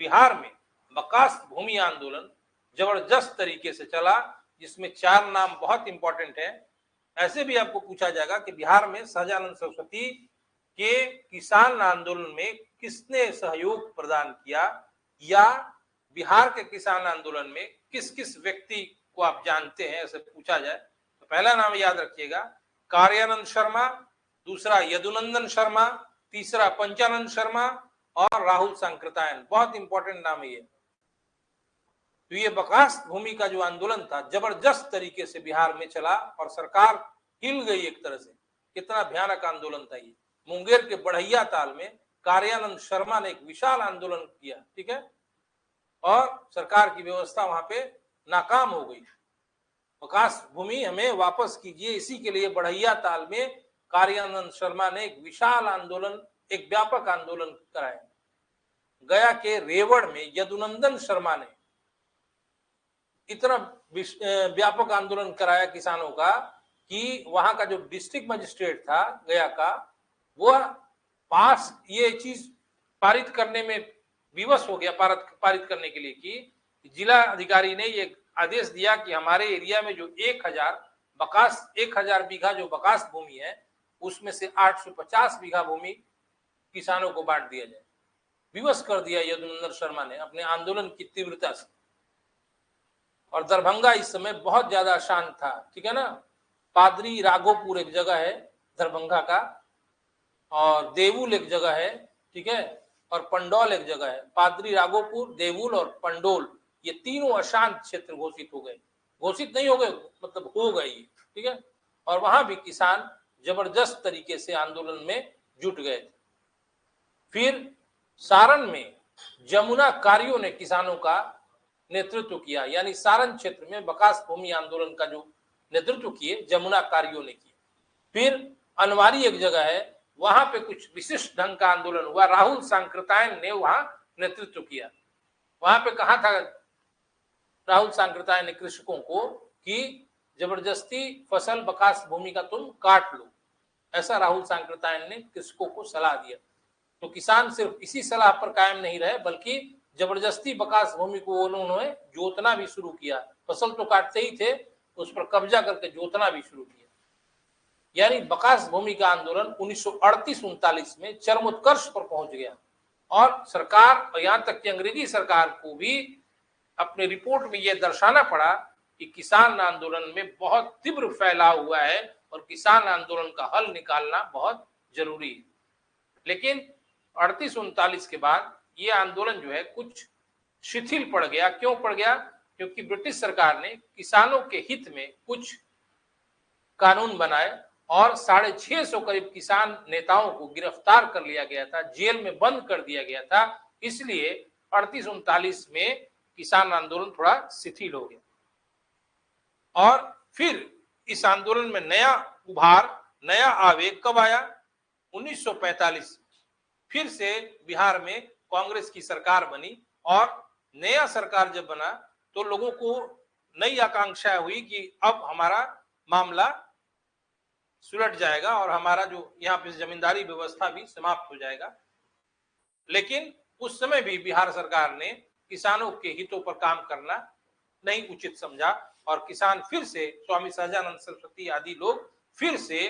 बिहार में बकास भूमि आंदोलन जबरदस्त तरीके से चला, जिसमें 4 नाम बहुत इंपॉर्टेंट है। ऐसे भी आपको पूछा जाएगा कि बिहार में सहजानंद सरस्वती के किसान आंदोलन में किसने सहयोग प्रदान किया, या बिहार के किसान आंदोलन में किस किस व्यक्ति को आप जानते हैं, ऐसे पूछा जाए तो पहला नाम याद रखिएगा कार्यानंद शर्मा, दूसरा यदुनंदन शर्मा, तीसरा पंचानंद शर्मा और राहुल सांकृत्यायन। बहुत इंपॉर्टेंट नाम है ये। तो ये बकास भूमि का जो आंदोलन था जबरदस्त तरीके से बिहार में चला और सरकार हिल गई एक तरह से। कितना भयानक आंदोलन था ये। मुंगेर के बढ़ैया ताल में कार्यानंद शर्मा ने एक विशाल आंदोलन किया, ठीक है, और सरकार की व्यवस्था वहां पे नाकाम हो गई। बकास भूमि हमें वापस कीजिए, इसी के लिए बढ़ैया ताल में कार्यानंद शर्मा ने एक विशाल आंदोलन, एक व्यापक आंदोलन कराया। गया के रेवड़ में यदुनंदन शर्मा ने इतना व्यापक आंदोलन कराया किसानों का कि वहां का जो डिस्ट्रिक्ट मजिस्ट्रेट था गया का, वह पास ये चीज पारित करने में विवश हो गया, पारित करने के लिए कि जिला अधिकारी ने ये आदेश दिया कि हमारे एरिया में जो 1000 बीघा जो बकास भूमि है, उसमें से 850 बीघा भूमि किसानों को बांट दिया जाए। विवश कर दिया यदुनंदन शर्मा ने अपने आंदोलन की तीव्रता से। और दरभंगा इस समय बहुत ज्यादा शांत था, ठीक है ना। पादरी राघोपुर एक जगह है दरभंगा का, और देवुल एक जगह है, ठीक है, और पंडौल एक जगह है। पादरी राघोपुर, देवुल और पंडोल, ये तीनों अशांत क्षेत्र घोषित हो गए। घोषित नहीं हो गए मतलब हो गए, ठीक है। और वहां भी किसान जबरदस्त तरीके से आंदोलन में जुट गए थे। फिर सारण में जमुनाकारियों ने किसानों का नेतृत्व किया, यानी सारण क्षेत्र में बकास भूमि आंदोलन का जो नेतृत्व किए जमुनाकारियों ने किया। फिर अनवारी एक जगह है, वहां पे कुछ विशिष्ट ढंग का आंदोलन हुआ, राहुल सांकृत्यायन ने वहां नेतृत्व किया। वहां पे कहा था राहुल सांकृत्यायन ने कृषकों को कि जबरदस्ती फसल बकास भूमि का तुम काट लो, ऐसा राहुल सांकृत्यायन ने कृषकों को सलाह दिया। तो किसान सिर्फ इसी सलाह पर कायम नहीं रहे, बल्कि जबरदस्ती बकास भूमि को उन्होंने जोतना भी शुरू किया। फसल तो काटते ही थे, उस पर कब्जा करके जोतना भी शुरू किया। यानी बकास भूमि का आंदोलन 1938-39 में चरमोत्कर्ष पर पहुंच गया और सरकार, यहां तक कि अंग्रेजी सरकार को भी अपने रिपोर्ट में यह दर्शाना पड़ा कि किसान आंदोलन में बहुत तीव्र फैलाव हुआ है और किसान आंदोलन का हल निकालना बहुत जरूरी है। लेकिन 38-39 के बाद यह आंदोलन जो है कुछ शिथिल पड़ गया। क्यों पड़ गया? क्योंकि ब्रिटिश सरकार ने किसानों के हित में कुछ कानून बनाए और 650 करीब किसान नेताओं को गिरफ्तार कर लिया गया था, जेल में बंद कर दिया गया था। इसलिए 38-39 में किसान आंदोलन थोड़ा शिथिल हो गया। और फिर इस आंदोलन में नया उभार, नया आवेग कब आया? 1945। फिर से बिहार में कांग्रेस की सरकार बनी और नया सरकार जब बना तो लोगों को नई आकांक्षा हुई कि अब हमारा मामला सुलट जाएगा और हमारा जो यहाँ पे जमींदारी व्यवस्था भी समाप्त हो जाएगा। लेकिन उस समय भी बिहार सरकार ने किसानों के हितों पर काम करना नहीं उचित समझा और किसान फिर से, स्वामी सहजानंद सरस्वती आदि लोग फिर से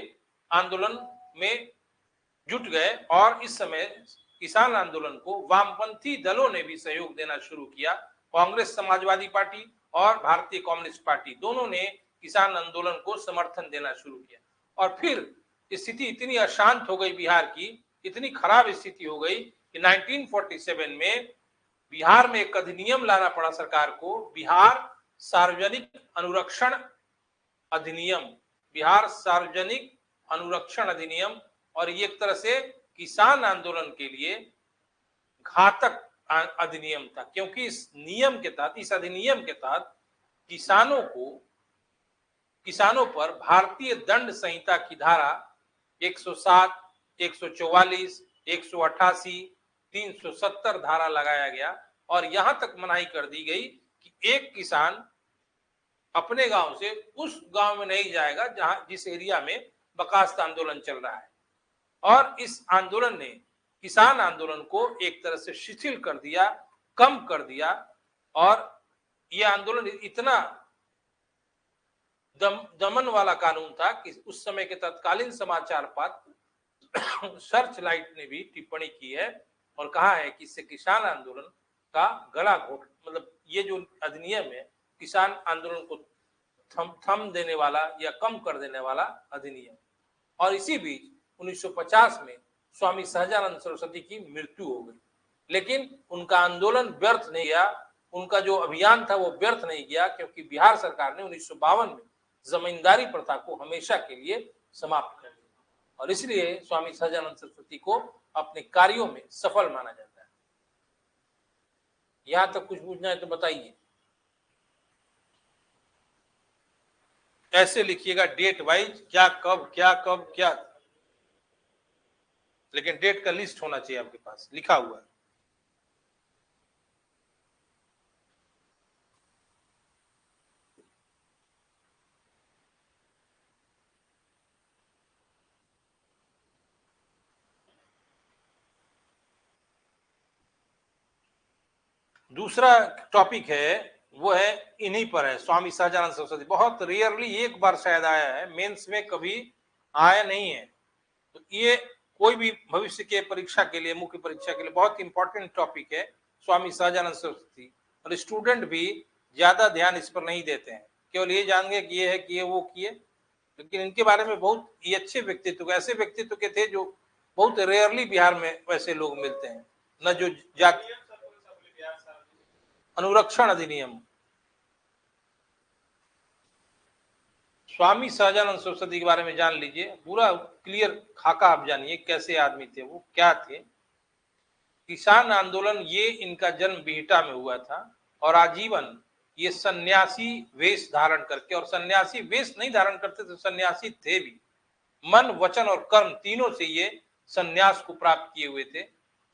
आंदोलन में जुट गए और इस समय किसान आंदोलन को वामपंथी दलों ने भी सहयोग देना शुरू किया। कांग्रेस, समाजवादी पार्टी और भारतीय कम्युनिस्ट पार्टी दोनों ने किसान आंदोलन को समर्थन देना शुरू किया। और फिर स्थिति इतनी अशांत हो गई बिहार की, इतनी खराब स्थिति हो गई कि 1947 में बिहार में एक अधिनियम लाना पड़ा सरकार को, बिहार सार्वजनिक अनुरक्षण अधिनियम, बिहार सार्वजनिक अनुरक्षण अधिनियम। और ये एक तरह से किसान आंदोलन के लिए घातक अधिनियम था, क्योंकि इस नियम के तहत, इस अधिनियम के तहत किसानों पर भारतीय दंड संहिता की धारा 107, 144, 188, 370 धारा लगाया गया और यहां तक मनाही कर दी गई कि एक किसान अपने गांव से उस गांव में नहीं जाएगा जहां, जिस एरिया में बकास्त आंदोलन चल रहा है। और इस आंदोलन ने किसान आंदोलन को एक तरह से शिथिल कर दिया, कम कर दिया। और यह आंदोलन इतना दमन वाला कानून था कि उस समय के तत्कालीन समाचार पत्र सर्च लाइट ने भी टिप्पणी की है और कहा है कि इससे किसान आंदोलन का गला घोट, मतलब ये जो अधिनियम है किसान आंदोलन को थम देने वाला या कम कर देने वाला अधिनियम। और इसी बीच 1950 में स्वामी सहजानंद सरस्वती की मृत्यु हो गई, लेकिन उनका आंदोलन व्यर्थ नहीं गया, उनका जो अभियान था वो व्यर्थ नहीं गया, क्योंकि बिहार सरकार ने 1952 में जमींदारी प्रथा को हमेशा के लिए समाप्त कर दिया और इसलिए स्वामी सहजानंद सरस्वती को अपने कार्यों में सफल माना जाता है। यहां तक कुछ पूछना है तो बताइए। ऐसे लिखिएगा डेट वाइज, क्या कब क्या, लेकिन डेट का लिस्ट होना चाहिए आपके पास लिखा हुआ। दूसरा टॉपिक है वो है इन्हीं पर है, स्वामी सहजानंद सरस्वती। बहुत रेयरली एक बार शायद आया है, मेंस में कभी आया नहीं है। तो ये कोई भी भविष्य के परीक्षा के लिए, मुख्य परीक्षा के लिए बहुत इंपॉर्टेंट टॉपिक है स्वामी सहजानंद सरस्वती। और स्टूडेंट भी ज्यादा ध्यान इस पर नहीं देते हैं, केवल ये जान गए कि ये है, कि ये वो किए, लेकिन इनके बारे में बहुत ये अच्छे व्यक्तित्व, ऐसे व्यक्तित्व के थे जो बहुत रेयरली बिहार में वैसे लोग मिलते हैं। न जो जाति अनुरक्षण अधिनियम, स्वामी सहजानंद सरस्वती के बारे में जान लीजिए, पूरा क्लियर खाका आप जानिए कैसे आदमी थे वो, क्या थे। किसान आंदोलन ये इनका जन्म बिहटा में हुआ था और आजीवन ये सन्यासी वेश धारण करके, और सन्यासी वेश नहीं धारण करते तो सन्यासी थे भी, मन, वचन और कर्म तीनों से ये सन्यास को प्राप्त किए हुए थे,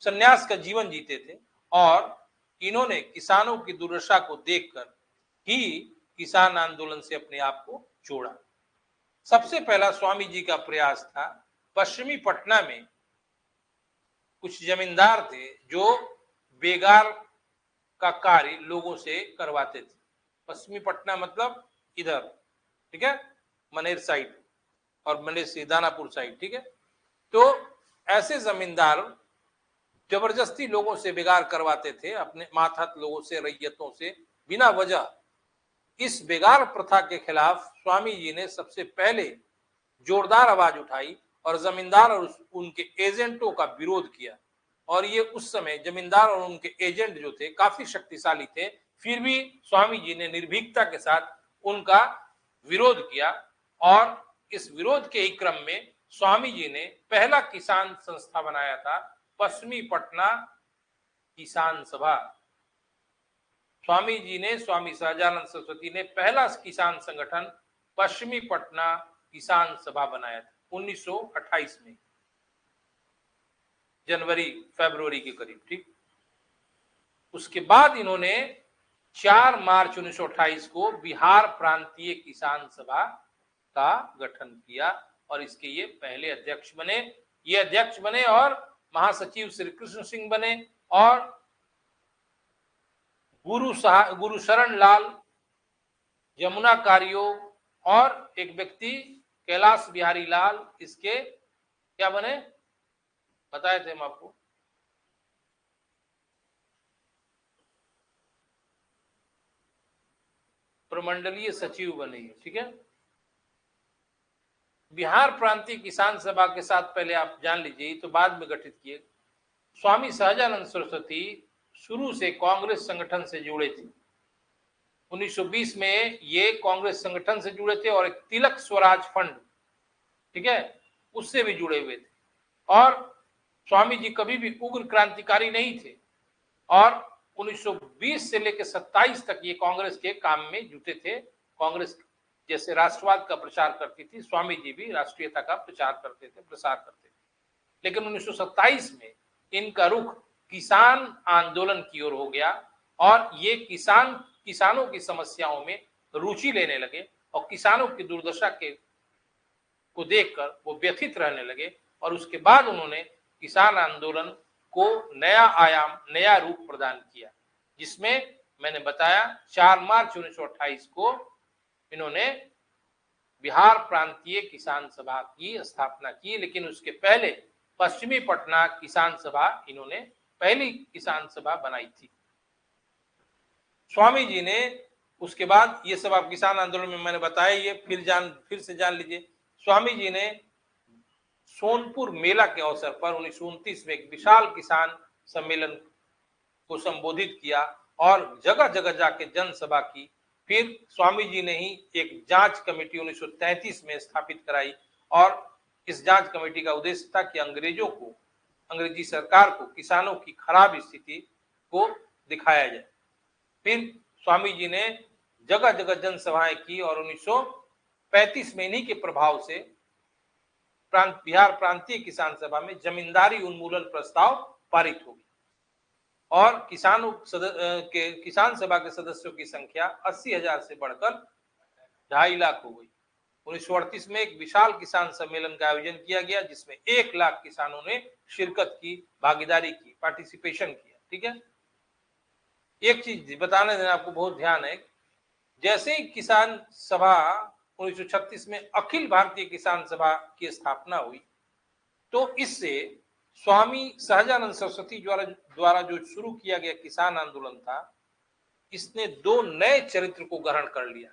सन्यास का जीवन जीते थे। और इन्होंने किसानों की दुर्दशा को देखकर ही किसान आंदोलन से अपने आप को जोड़ा। सबसे पहला स्वामी जी का प्रयास था, पश्चिमी पटना में कुछ जमींदार थे जो बेगार का कार्य लोगों से करवाते थे। पश्चिमी पटना मतलब इधर, ठीक है, मनेर साइड और मनेर से दानापुर साइड, ठीक है। तो ऐसे जमींदार जबरदस्ती लोगों से बेगार करवाते थे, अपने मातहत लोगों से, रैयतों से बिना वजह। इस बेगार प्रथा के खिलाफ स्वामी जी ने सबसे पहले जोरदार आवाज उठाई और जमींदार और उनके एजेंटों का विरोध किया। और ये उस समय जमींदार और उनके एजेंट जो थे काफी शक्तिशाली थे, फिर भी स्वामी जी ने निर्भीकता के साथ उनका विरोध किया। और इस विरोध के ही क्रम में स्वामी जी ने पहला किसान संस्था बनाया था, पश्चिमी पटना किसान सभा। स्वामी जी ने, स्वामी सहजानंद सरस्वती ने पहला किसान संगठन पश्चिमी पटना किसान सभा बनाया था 1928 में, जनवरी फरवरी के करीब, ठीक। उसके बाद इन्होंने 4 मार्च 1928 को बिहार प्रांतीय किसान सभा का गठन किया और इसके ये पहले अध्यक्ष बने। ये अध्यक्ष बने और महासचिव श्री कृष्ण सिंह बने और गुरु शरण लाल, यमुना कारियो और एक व्यक्ति कैलाश बिहारी लाल इसके क्या बने, बताए थे हम आपको, प्रमंडलीय सचिव बने, ठीक है। बिहार प्रांतीय किसान सभा के साथ पहले आप जान लीजिए, तो बाद में गठित किए। स्वामी सहजानंद सरस्वती शुरू से कांग्रेस संगठन से जुड़े थे। 1920 में ये कांग्रेस संगठन से जुड़े थे और एक तिलक स्वराज फंड, ठीक है, उससे भी जुड़े हुए थे। और स्वामी जी कभी भी उग्र क्रांतिकारी नहीं थे और 1920 से लेकर 27 तक ये कांग्रेस के काम में जुटे थे। कांग्रेस जैसे राष्ट्रवाद का प्रचार करती थी, स्वामी जी भी राष्ट्रीयता का प्रचार करते थे, प्रसार करते थे। लेकिन 1927 में इनका रुख किसान आंदोलन की ओर हो गया और ये किसानों की समस्याओं में रुचि लेने लगे और किसानों की दुर्दशा को देखकर वो व्यथित रहने लगे। और उसके बाद उन्होंने किसान आंदोलन को नया आयाम, नया रूप प्रदान किया, जिसमें मैंने बताया 4 मार्च 1928 को इन्होंने बिहार प्रांतीय किसान सभा की स्थापना की। लेकिन उसके पहले पश्चिमी पटना किसान सभा इन्होंने पहली किसान सभा बनाई थी। स्वामी जी ने उसके बाद ये सब आप किसान आंदोलन में मैंने बताया, ये फिर से जान लीजिए। स्वामी जी ने सोनपुर मेला के अवसर पर 1929 में एक विशाल किसान सम्मेलन को संबोधित किया और जगह जगह जाके जनसभा की। फिर स्वामी जी ने ही एक जांच कमेटी 1933 में स्थापित कराई और इस जांच कमेटी का उद्देश्य था कि अंग्रेजी सरकार को किसानों की खराब स्थिति को दिखाया जाए। फिर स्वामी जी ने जगह जगह जनसभाएं की और 1935 में इन्हीं के प्रभाव से बिहार प्रांतीय किसान सभा में जमींदारी उन्मूलन प्रस्ताव पारित हो गया और किसान सभा के सदस्यों की संख्या 80,000 से बढ़कर 2.5 लाख हो गई। 1938 में एक विशाल किसान सम्मेलन का आयोजन किया गया जिसमें 1 लाख किसानों ने शिरकत की, भागीदारी की, पार्टिसिपेशन किया, ठीक है। एक चीज बताने देना आपको बहुत ध्यान है, जैसे ही किसान सभा 1936 में अखिल भारतीय किसान सभा की स्थापना हुई तो इससे स्वामी सहजानंद सरस्वती द्वारा जो शुरू किया गया किसान आंदोलन था, इसने 2 नए चरित्र को ग्रहण कर लिया,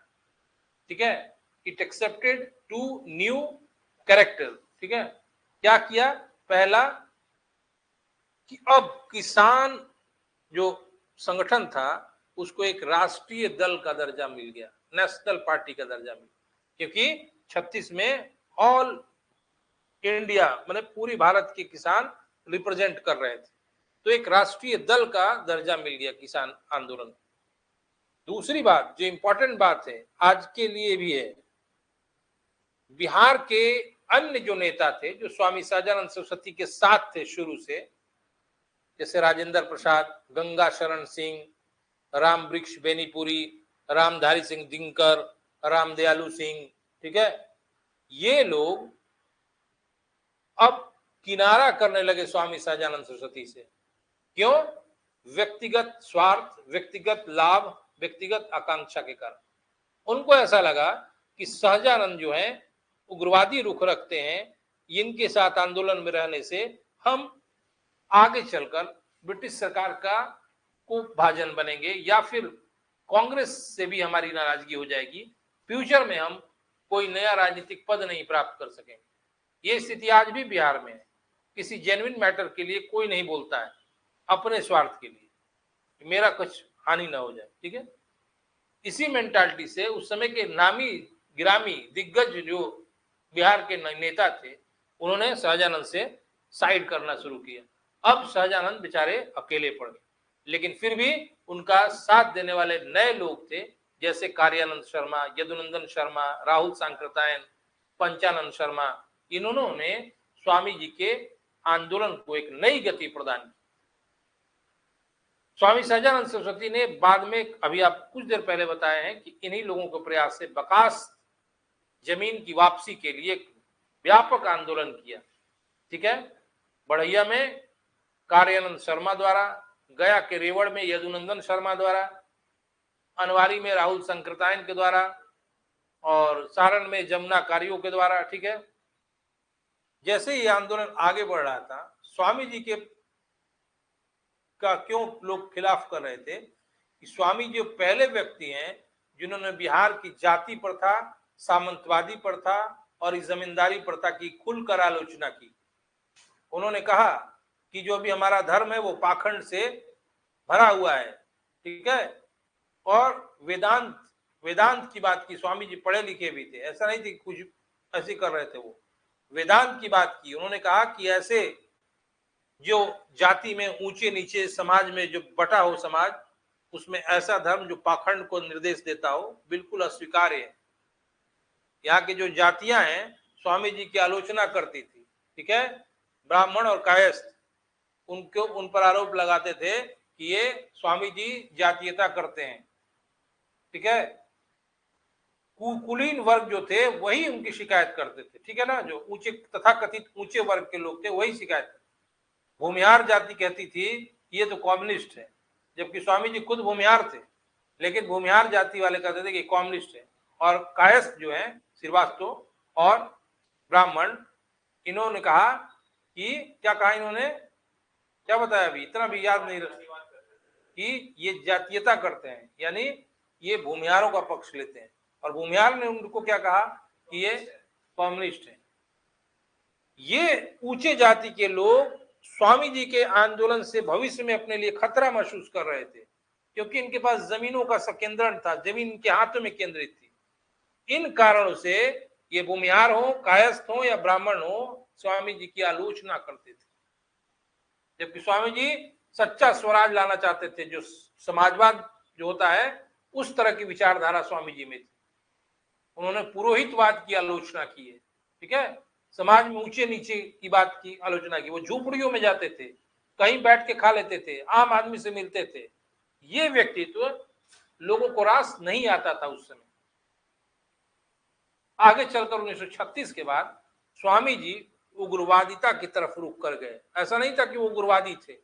ठीक है। इट एक्सेप्टेड 2 न्यू कैरेक्टर, ठीक है। क्या किया? पहला कि अब किसान जो संगठन था उसको एक राष्ट्रीय दल का दर्जा मिल गया, नेशनल पार्टी का दर्जा मिल गया, क्योंकि 36 में ऑल इंडिया माने पूरी भारत के किसान रिप्रेजेंट कर रहे थे, तो एक राष्ट्रीय दल का दर्जा मिल गया किसान आंदोलन। दूसरी बात जो इंपॉर्टेंट बात है आज के लिए भी है, बिहार के अन्य जो नेता थे जो स्वामी सहजानंद सरस्वती के साथ थे शुरू से, जैसे राजेंद्र प्रसाद, गंगा शरण सिंह, राम वृक्ष बेनीपुरी, रामधारी सिंह दिनकर, राम दयालु सिंह, ठीक है। ये लोग अब किनारा करने लगे स्वामी सहजानंद सरस्वती से। क्यों? व्यक्तिगत स्वार्थ, व्यक्तिगत लाभ, व्यक्तिगत आकांक्षा के कारण। उनको ऐसा लगा कि सहजानंद जो है उग्रवादी रुख रखते हैं, इनके साथ आंदोलन में रहने से हम आगे चलकर ब्रिटिश सरकार का को भाजन बनेंगे या फिर कांग्रेस से भी हमारी नाराजगी हो जाएगी, फ्यूचर में हम कोई नया राजनीतिक पद नहीं प्राप्त कर सकेंगे। ये स्थिति आज भी बिहार में है। किसी जेन्युइन मैटर के लिए कोई नहीं बोलता है, अपने स्वार्थ के लिए मेरा कुछ हानि ना हो जाए, ठीक है। इसी मेंटालिटी से उस समय के नामी गिरामी दिग्गज जो बिहार के नेता थे, उन्होंने शाहजानंद से साइड करना शुरू किया। अब शाहजानंद बेचारे अकेले पड़ गए, लेकिन फिर भी उनका साथ देने वाले नए लोग थे, जैसे कार्यानंद शर्मा, यदुनंदन शर्मा, राहुल सांकृत्यायन, पंचानंद शर्मा। इन्होंने स्वामी जी के आंदोलन को एक नई गति प्रदान की। स्वामी सहजानंद सरस्वती ने बाद में, अभी आप कुछ देर पहले बताए हैं कि इन्हीं लोगों के प्रयास से बकास जमीन की वापसी के लिए एक व्यापक आंदोलन किया, ठीक है। बढ़ैया में कार्यानंद शर्मा द्वारा, गया के रेवड़ में यदुनंदन शर्मा द्वारा, अनवारी में राहुल सांकृत्यायन के द्वारा और सारण में जमुना कारियों के द्वारा, ठीक है। जैसे ये आंदोलन आगे बढ़ रहा था, स्वामी जी के का क्यों लोग खिलाफ कर रहे थे कि स्वामी जी पहले व्यक्ति हैं जिन्होंने बिहार की जाति प्रथा, सामंतवादी प्रथा और इस जमींदारी प्रथा की खुलकर आलोचना की। उन्होंने कहा कि जो भी हमारा धर्म है वो पाखंड से भरा हुआ है, ठीक है। और वेदांत की बात की। स्वामी जी पढ़े लिखे भी थे, ऐसा नहीं थी कुछ ऐसे कर रहे थे, वो वेदांत की बात की। उन्होंने कहा कि ऐसे जो जाति में ऊंचे नीचे समाज में जो बटा हो समाज, उसमें ऐसा धर्म जो पाखंड को निर्देश देता हो, बिल्कुल अस्वीकार्य है। यहाँ की जो जातियां हैं स्वामी जी की आलोचना करती थी, ठीक है। ब्राह्मण और कायस्थ, उनको उन पर आरोप लगाते थे कि ये स्वामी जी जातीयता करते हैं, ठीक है। कुलीन वर्ग जो थे वही उनकी शिकायत करते थे, ठीक है ना। जो ऊंचे तथाकथित ऊंचे वर्ग के लोग थे वही शिकायत। भूमिहार जाति कहती थी ये तो कम्युनिस्ट है, जबकि स्वामी जी खुद भूमिहार थे, लेकिन भूमिहार जाति वाले कहते थे कि कम्युनिस्ट है। और कायस्थ जो है श्रीवास्तव और ब्राह्मण, इन्होंने कहा कि क्या कहा, इन्होंने क्या बताया अभी, इतना भी याद नहीं कि ये जातीयता करते हैं, यानी ये भूमिहारों का पक्ष लेते हैं। और भूमिहार ने उनको क्या कहा कि ये कम्युनिस्ट है। ये ऊंचे जाति के लोग स्वामी जी के आंदोलन से भविष्य में अपने लिए खतरा महसूस कर रहे थे, क्योंकि इनके पास जमीनों का संकेंद्रण था, जमीन इनके हाथों में केंद्रित थी। इन कारणों से ये भूमिहार हो, कायस्थ हो या ब्राह्मण हो, स्वामी जी की आलोचना करते थे। जबकि स्वामी जी सच्चा स्वराज लाना चाहते थे, जो समाजवाद जो होता है उस तरह की विचारधारा स्वामी जी में थी। उन्होंने पुरोहितवाद की आलोचना की है, ठीक है। समाज में ऊंचे नीचे की बात की आलोचना की। वो झूपड़ियों में जाते थे, कहीं बैठ के खा लेते थे, आम आदमी से मिलते थे। ये व्यक्तित्व लोगों को रास नहीं आता था उस समय। आगे चलकर 1936 के बाद स्वामी जी उग्रवादिता की तरफ रुख कर गए। ऐसा नहीं था कि वो उग्रवादी थे।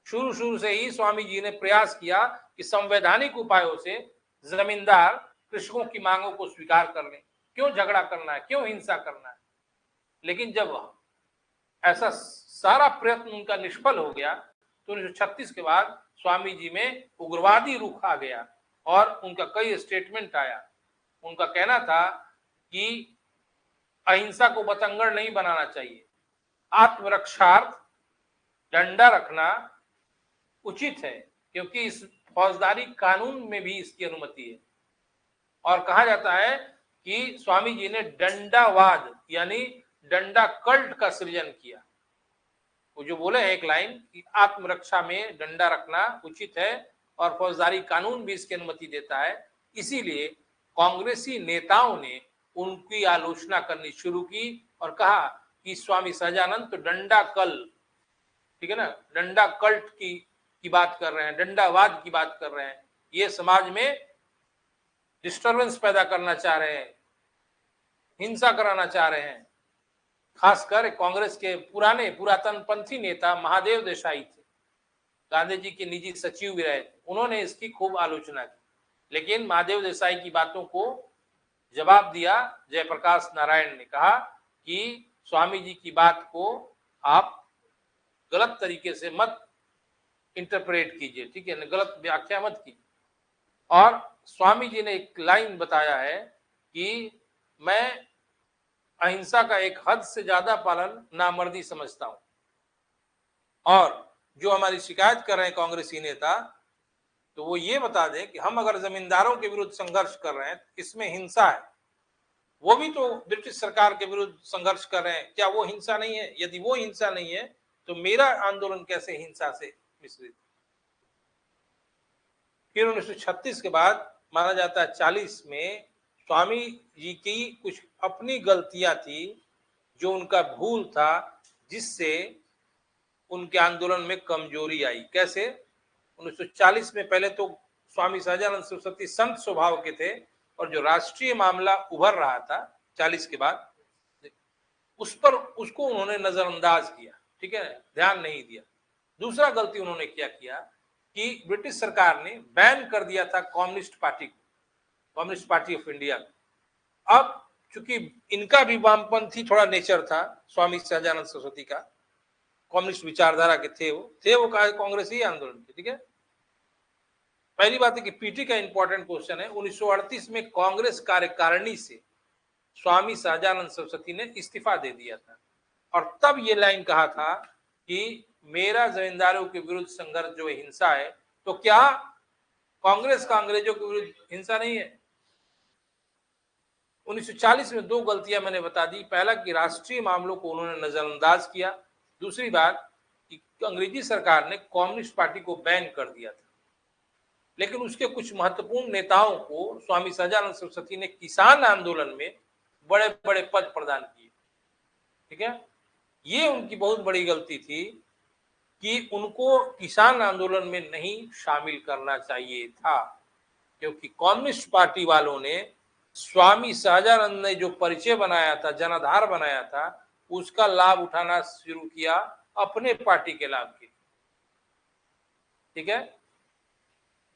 शुरू से ही स्वामी जी ने प्रयास किया कि संवैधानिक उपायों से जमींदार कृषकों की मांगों को स्वीकार कर लें। क्यों झगड़ा करना है, क्यों हिंसा करना है। लेकिन जब ऐसा सारा प्रयत्न उनका निष्फल हो गया तो 1936 के बाद स्वामी जी में उग्रवादी रुख आ गया और उनका कई स्टेटमेंट आया। उनका कहना था कि अहिंसा को बतंगड़ नहीं बनाना चाहिए, आत्मरक्षार्थ डंडा रखना उचित है, क्योंकि इस फौजदारी कानून में भी इसकी अनुमति है। और कहा जाता है कि स्वामी जी ने डंडावाद यानी डंडा कल्ट का सृजन किया। वो जो बोले एक लाइन कि आत्मरक्षा में डंडा रखना उचित है और फौजदारी कानून भी इसकी अनुमति देता है। इसीलिए कांग्रेसी नेताओं ने उनकी आलोचना करनी शुरू की और कहा कि स्वामी सहजानंद तो डंडा कल, ठीक है ना, डंडा कल्ट की बात कर रहे हैं, डंडावाद की बात कर रहे हैं, ये समाज में डिस्टर्बेंस पैदा करना चाह रहे हैं। हिंसा कराना चाह रहे हैं। खासकर कांग्रेस के पुराने पुरातनपंथी नेता महादेव देसाई थे, गांधी जी के निजी सचिव भी रहे थे, उन्होंने इसकी खूब आलोचना की। लेकिन महादेव देसाई की बातों को जवाब दिया जयप्रकाश नारायण ने, कहा कि स्वामी जी की बात को आप गलत तरीके से मत इंटरप्रेट कीजिए, ठीक है, गलत व्याख्या मत कीजिए। और स्वामी जी ने एक लाइन बताया है कि मैं अहिंसा का एक हद से ज्यादा पालन नामर्दी समझता हूं। और जो हमारी शिकायत कर रहे हैं कांग्रेसी नेता, तो वो ये बता दें कि हम अगर जमींदारों के विरुद्ध संघर्ष कर रहे हैं तो इसमें हिंसा है, वो भी तो ब्रिटिश सरकार के विरुद्ध संघर्ष कर रहे हैं, क्या वो हिंसा नहीं है? यदि वो हिंसा नहीं है तो मेरा आंदोलन कैसे हिंसा से मिश्रित? फिर 1936 के बाद माना जाता है 40 में स्वामी जी की कुछ अपनी गलतियां थी, जो उनका भूल था, जिससे उनके आंदोलन में कमजोरी आई। कैसे? 1940 में पहले तो स्वामी सहजानंद सरस्वती संत स्वभाव के थे, और जो राष्ट्रीय मामला उभर रहा था 40 के बाद, उस पर उसको उन्होंने नजरअंदाज किया, ठीक है, ध्यान नहीं दिया। दूसरा गलती उन्होंने क्या किया कि ब्रिटिश सरकार ने बैन कर दिया था कम्युनिस्ट पार्टी को, कम्युनिस्ट पार्टी ऑफ इंडिया। अब चूंकि इनका भी वामपंथी थोड़ा नेचर था, स्वामी सहजानंद सरस्वती का कम्युनिस्ट विचारधारा के थे, वो कांग्रेसी आंदोलन के, ठीक है। पहली बात है कि पीटी का इंपॉर्टेंट क्वेश्चन है, 1938 में कांग्रेस कार्यकारिणी से स्वामी सहजानंद सरस्वती ने इस्तीफा दे दिया था, और तब ये लाइन कहा था कि मेरा जमींदारों के विरुद्ध संघर्ष जो हिंसा है, तो क्या कांग्रेस का अंग्रेजों के विरुद्ध हिंसा नहीं है? 1940 में दो गलतियां मैंने बता दी। पहला कि राष्ट्रीय मामलों को उन्होंने नजरअंदाज किया, दूसरी बात कि अंग्रेजी सरकार ने कम्युनिस्ट पार्टी को बैन कर दिया था। लेकिन उसके कुछ महत्वपूर्ण नेताओं को स्वामी सहजानंद सरस्वती ने किसान आंदोलन में बड़े बड़े पद प्रदान किए, ठीक है। ये उनकी बहुत बड़ी गलती थी कि उनको किसान आंदोलन में नहीं शामिल करना चाहिए था, क्योंकि कम्युनिस्ट पार्टी वालों ने स्वामी सहजानंद ने जो परिचय बनाया था, जनाधार बनाया था, उसका लाभ उठाना शुरू किया अपने पार्टी के लाभ के, ठीक है।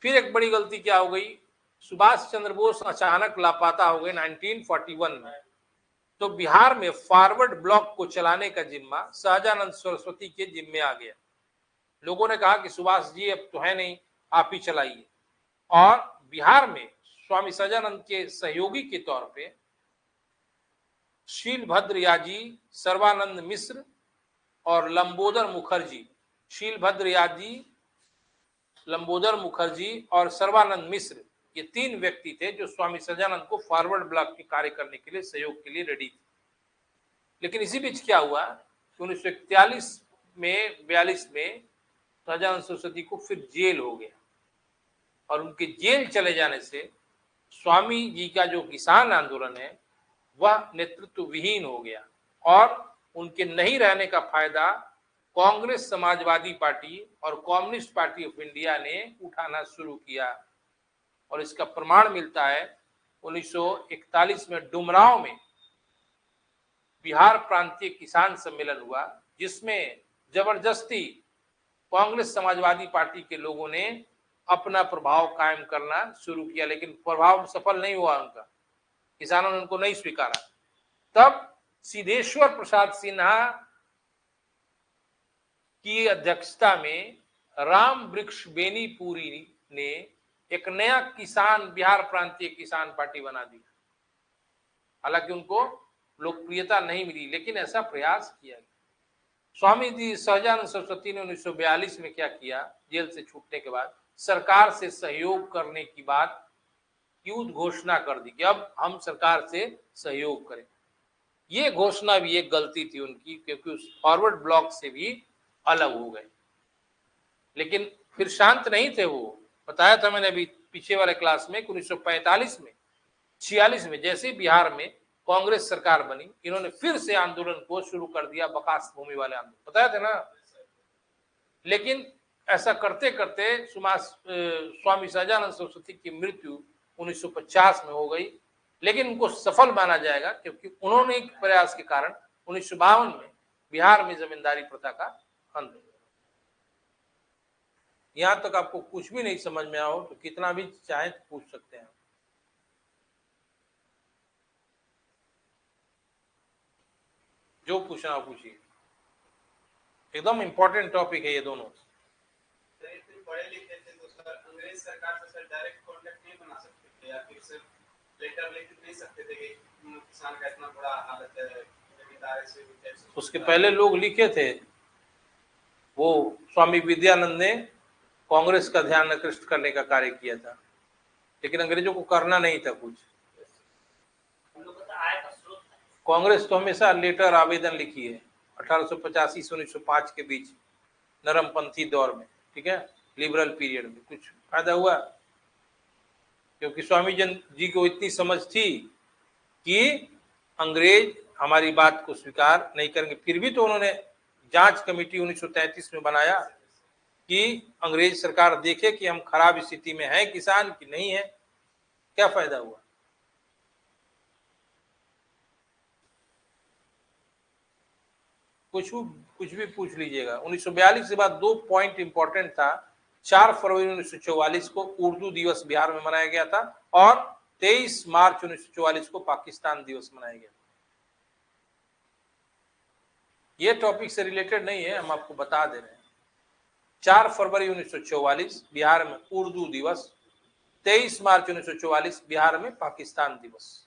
फिर एक बड़ी गलती क्या हो गई, सुभाष चंद्र बोस अचानक लापता हो गए 1941 में, तो बिहार में फॉरवर्ड ब्लॉक को चलाने का जिम्मा सहजानंद सरस्वती के जिम्मे आ गया। लोगों ने कहा कि सुभाष जी अब तो है नहीं, आप ही चलाइए। और बिहार में स्वामी सहजानंद के सहयोगी के तौर पे शीलभद्र याजी, सर्वानंद मिश्र और लंबोदर मुखर्जी, शीलभद्र याजी, लंबोदर मुखर्जी और सर्वानंद मिश्र, ये तीन व्यक्ति थे जो स्वामी सहजानंद को फॉरवर्ड ब्लॉक के कार्य करने के लिए, सहयोग के लिए रेडी थे। लेकिन इसी बीच क्या हुआ, 1941 में 42 में सहजानंद सरस्वती को फिर जेल हो गया, और उनके जेल चले जाने से स्वामी जी का जो किसान आंदोलन है वह नेतृत्व विहीन हो गया, और उनके नहीं रहने का फायदा कांग्रेस, समाजवादी पार्टी और कम्युनिस्ट पार्टी ऑफ इंडिया ने उठाना शुरू किया। और इसका प्रमाण मिलता है 1941 में डुमरांव में बिहार प्रांतीय किसान सम्मेलन हुआ, जिसमें जबरदस्ती कांग्रेस, समाजवादी पार्टी के लोगों ने अपना प्रभाव कायम करना शुरू किया, लेकिन प्रभाव सफल नहीं हुआ उनका, किसानों ने उनको नहीं स्वीकारा। तब सिद्धेश्वर प्रसाद सिन्हा की अध्यक्षता में राम वृक्ष बेनीपुरी ने एक नया किसान, बिहार प्रांतीय किसान पार्टी बना दी। हालांकि उनको लोकप्रियता नहीं मिली, लेकिन ऐसा प्रयास किया गया। स्वामी जी सहजानंद सरस्वती ने 1942 में क्या किया, जेल से छूटने के बाद सरकार से सहयोग करने की बात की घोषणा कर दी कि अब हम सरकार से सहयोग करें। ये घोषणा भी एक गलती थी उनकी, क्योंकि उस फॉरवर्ड ब्लॉक से भी अलग हो गए। लेकिन फिर शांत नहीं थे वो, बताया था मैंने अभी पीछे वाले क्लास में, 1945 में 46 में जैसे बिहार में कांग्रेस सरकार बनी, इन्होंने फिर से आंदोलन को शुरू कर दिया, बकास भूमि वाले आंदोलन, बताया था ना। लेकिन ऐसा करते करते स्वामी सहजानंद सरस्वती की मृत्यु 1950 में हो गई, लेकिन उनको सफल माना जाएगा क्योंकि उन्होंने एक प्रयास के कारण 1952 में बिहार में जमींदारी प्रथा का अंत हुआ। यहां तक आपको कुछ भी नहीं समझ में आओ तो कितना भी चाहे तो पूछ सकते हैं, जो पूछना हो पूछिए, एकदम इंपॉर्टेंट टॉपिक है ये दोनों। पढ़े लिखे थे तो सर अंग्रेज सरकार से सर डायरेक्ट कांटेक्ट नहीं बना सकते थे या फिर सिर्फ लेटर लिख नहीं सकते थे कि किसान का इतना बुरा हालत है जमींदार से। उसके पहले लोग लिखे थे, वो स्वामी विद्यानंद ने कांग्रेस का ध्यान आकृष्ट करने का कार्य किया था, लेकिन अंग्रेजों को करना नहीं था कुछ। कांग्रेस तो हमेशा लेटर आवेदन लिखी है 1885 से 1905 के बीच नरमपंथी दौर में, ठीक है, लिबरल पीरियड में। कुछ फायदा हुआ? क्योंकि स्वामी जी को इतनी समझ थी कि अंग्रेज हमारी बात को स्वीकार नहीं करेंगे, फिर भी तो उन्होंने जांच कमेटी 1933 में बनाया कि अंग्रेज सरकार देखे कि हम खराब स्थिति में हैं किसान की नहीं है। क्या फायदा हुआ? कुछ भी पूछ लीजिएगा। 1942 के बाद 2 पॉइंट इंपॉर्टेंट था। 4 फरवरी 1944 को उर्दू दिवस बिहार में मनाया गया था और 23 मार्च 1944 को पाकिस्तान दिवस मनाया गया। ये टॉपिक से रिलेटेड नहीं है, हम आपको बता दे रहे हैं। 4 फरवरी 1944 बिहार में उर्दू दिवस, 23 मार्च 1944 बिहार में पाकिस्तान दिवस।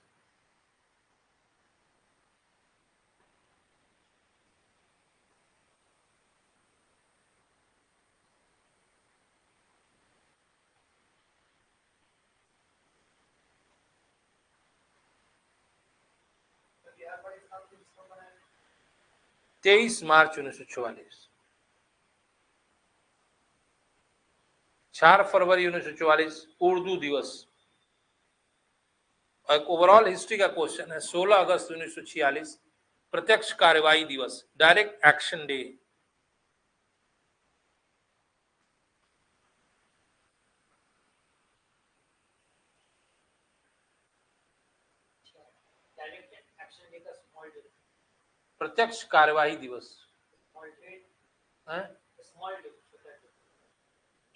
तेईस मार्च 1944, 4 फरवरी 1944 उर्दू दिवस। एक ओवरऑल हिस्ट्री का क्वेश्चन है। 16 अगस्त 1946 प्रत्यक्ष कार्यवाही दिवस, डायरेक्ट एक्शन डे। प्रत्यक्ष कार्यवाही दिवस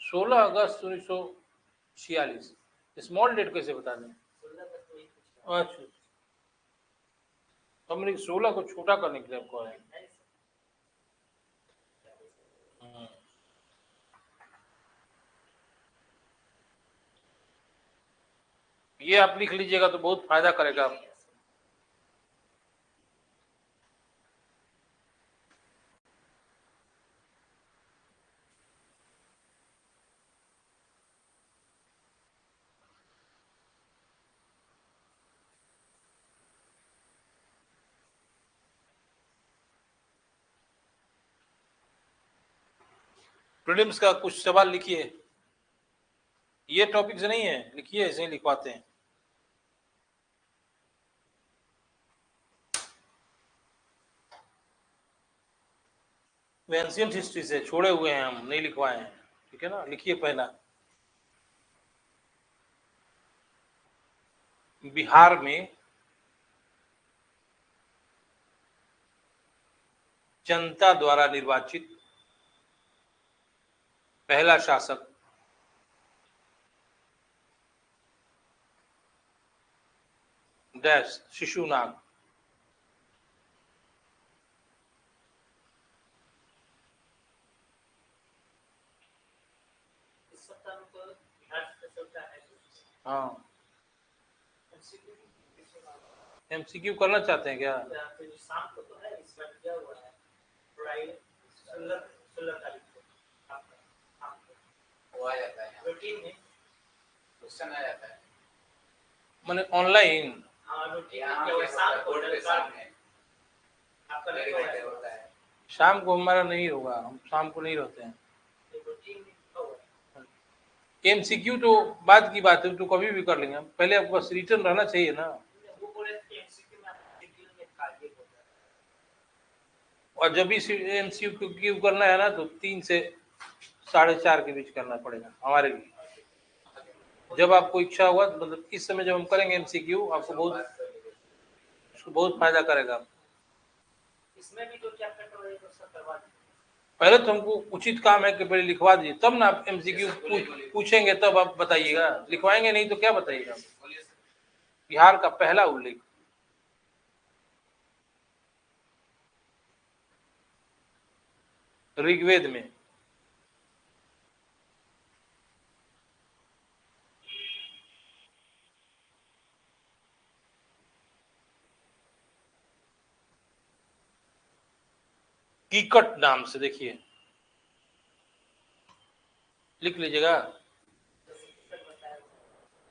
16 अगस्त 1946। स्मॉल डेट कैसे बता दें? अच्छा, हमने 16 को छोटा करने के लिए आपको है। ये आप लिख लीजिएगा तो बहुत फायदा करेगा। प्रीलिम्स का कुछ सवाल लिखिए, ये टॉपिक से नहीं है, लिखिए, ऐसे ही लिखवाते हैं। एंशिएंट हिस्ट्री से छोड़े हुए हैं, हम नहीं लिखवाए हैं, ठीक है ना। लिखिए पहला, बिहार में जनता द्वारा निर्वाचित पहला शासक डैश शिशुनाग। हाँ, एमसीक्यू करना चाहते हैं क्या? शाम को तो है, इस बार क्या हुआ है, फ्राइडे 16 तारीख को आ जाता है रूटीन में, क्वेश्चन आ जाता है माने ऑनलाइन। हाँ, रूटीन शाम को बोर्ड के सामने आपका लेक्चर होता है। शाम को हमारा नहीं होगा, हम शाम को नहीं रहते हैं। एमसीक्यू तो बाद की बात है, तो कभी भी कर लेंगे। पहले आपके पास रिटर्न रहना चाहिए ना। और जब भी एमसीक्यू करना है ना तो 3 से 4:30 के बीच करना पड़ेगा हमारे लिए। जब आपको इच्छा होगा, मतलब इस समय जब हम करेंगे एमसीक्यू, आपको बहुत फायदा करेगा। इसमें भी जो चैप्टर पढ़ेंगे उसका करवा दीजिए। पहले तो हमको उचित काम है कि पहले लिखवा दीजिए, तब ना आप एमसीक्यू पूछेंगे तब आप बताइएगा, लिखवाएंगे नहीं तो क्या बताइएगा। बिहार का पहला उल्लेख, ऋग्वेद में, कीकट नाम से, देखिए लिख लीजिएगा,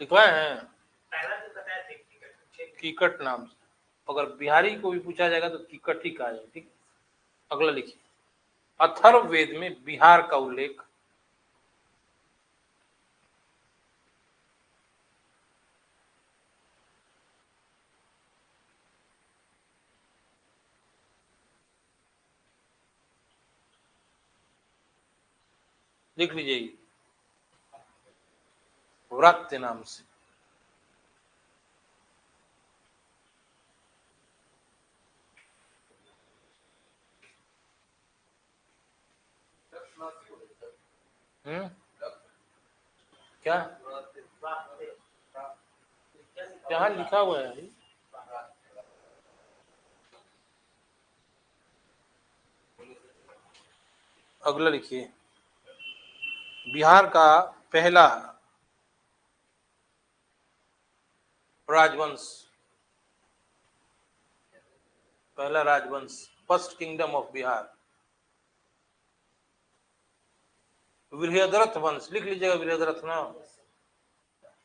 लिखवाए हैं कीकट नाम से। अगर बिहारी को भी पूछा जाएगा तो कीकट ही कहा जाएगा। ठीक, अगला लिखिए, अथर्ववेद में बिहार का उल्लेख, लिख लीजिए, व्रत नाम से। क्या यहाँ लिखा हुआ है? अगला लिखिए, बिहार का पहला राजवंश, पहला राजवंश, first kingdom of Bihar, Brihadratha वंश। लिख लीजिएगा बृहद्रथ ना,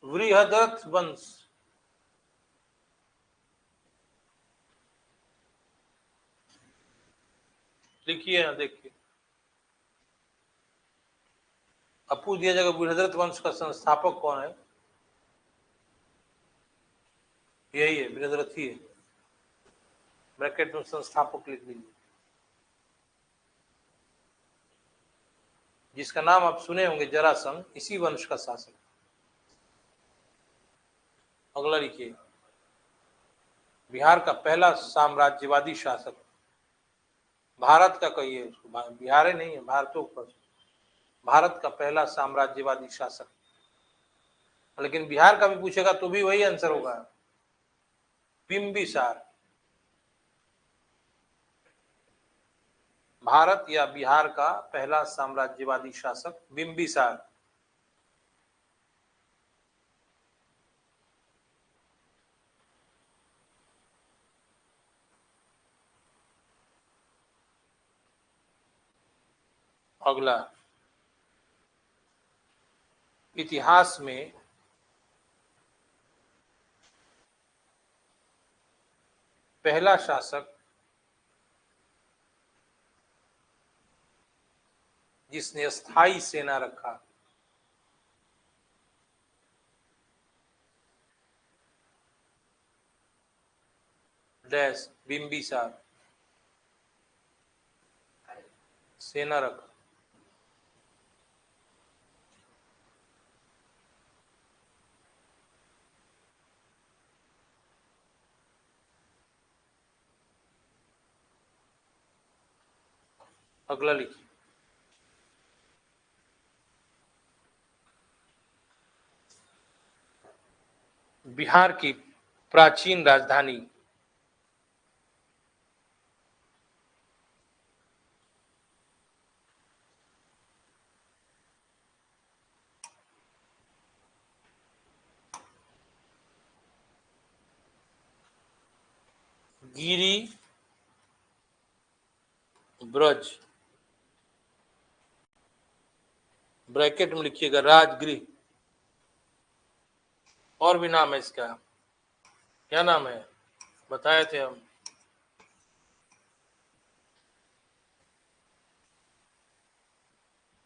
बृहद्रथ वंश। लिखिए ना, देखिए, अब पूछ दिया जाएगा बृहद्रथ वंश का संस्थापक कौन है, यही है, बृहद्रथ ही है, ब्रैकेट में संस्थापक लिख लीजिए, जिसका नाम आप सुने होंगे जरासंध, इसी वंश का शासक। अगला लिखिए, बिहार का पहला साम्राज्यवादी शासक, भारत का कहिए उसको, बिहार ही नहीं है, भारतों पर, भारत का पहला साम्राज्यवादी शासक। लेकिन बिहार का भी पूछेगा तो भी वही आंसर होगा, बिंबिसार। भारत या बिहार का पहला साम्राज्यवादी शासक बिंबिसार। अगला, इतिहास में पहला शासक जिसने स्थायी सेना रखा, डैश, बिंबिसार, सेना रखा। अगला लिखिए, बिहार की प्राचीन राजधानी, गिरी ब्रज, ब्रैकेट में लिखिएगा राजगृह। और भी नाम है इसका, क्या नाम है, बताए थे हम,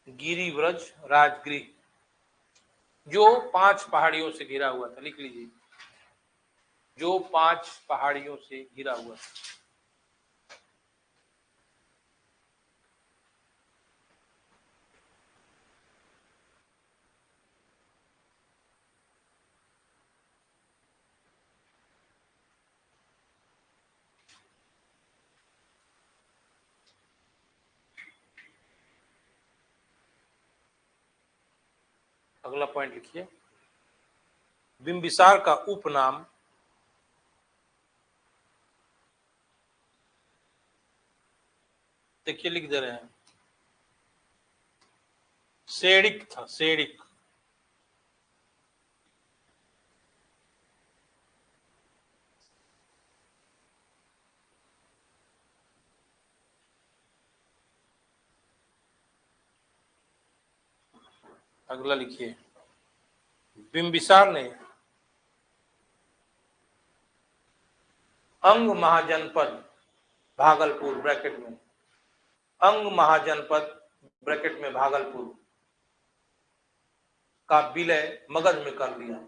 गिरिव्रज राजगृह, जो 5 पहाड़ियों से घिरा हुआ था। लिख लीजिए, जो 5 पहाड़ियों से घिरा हुआ था। अगला पॉइंट लिखिए, बिंबिसार का उपनाम देखिए लिख दे रहे हैं, सेडिक था, सेडिक। अगला लिखिए, बिंबिसार ने अंग महाजनपद भागलपुर ब्रैकेट में, अंग महाजनपद ब्रैकेट में भागलपुर का विलय मगध में कर लिया।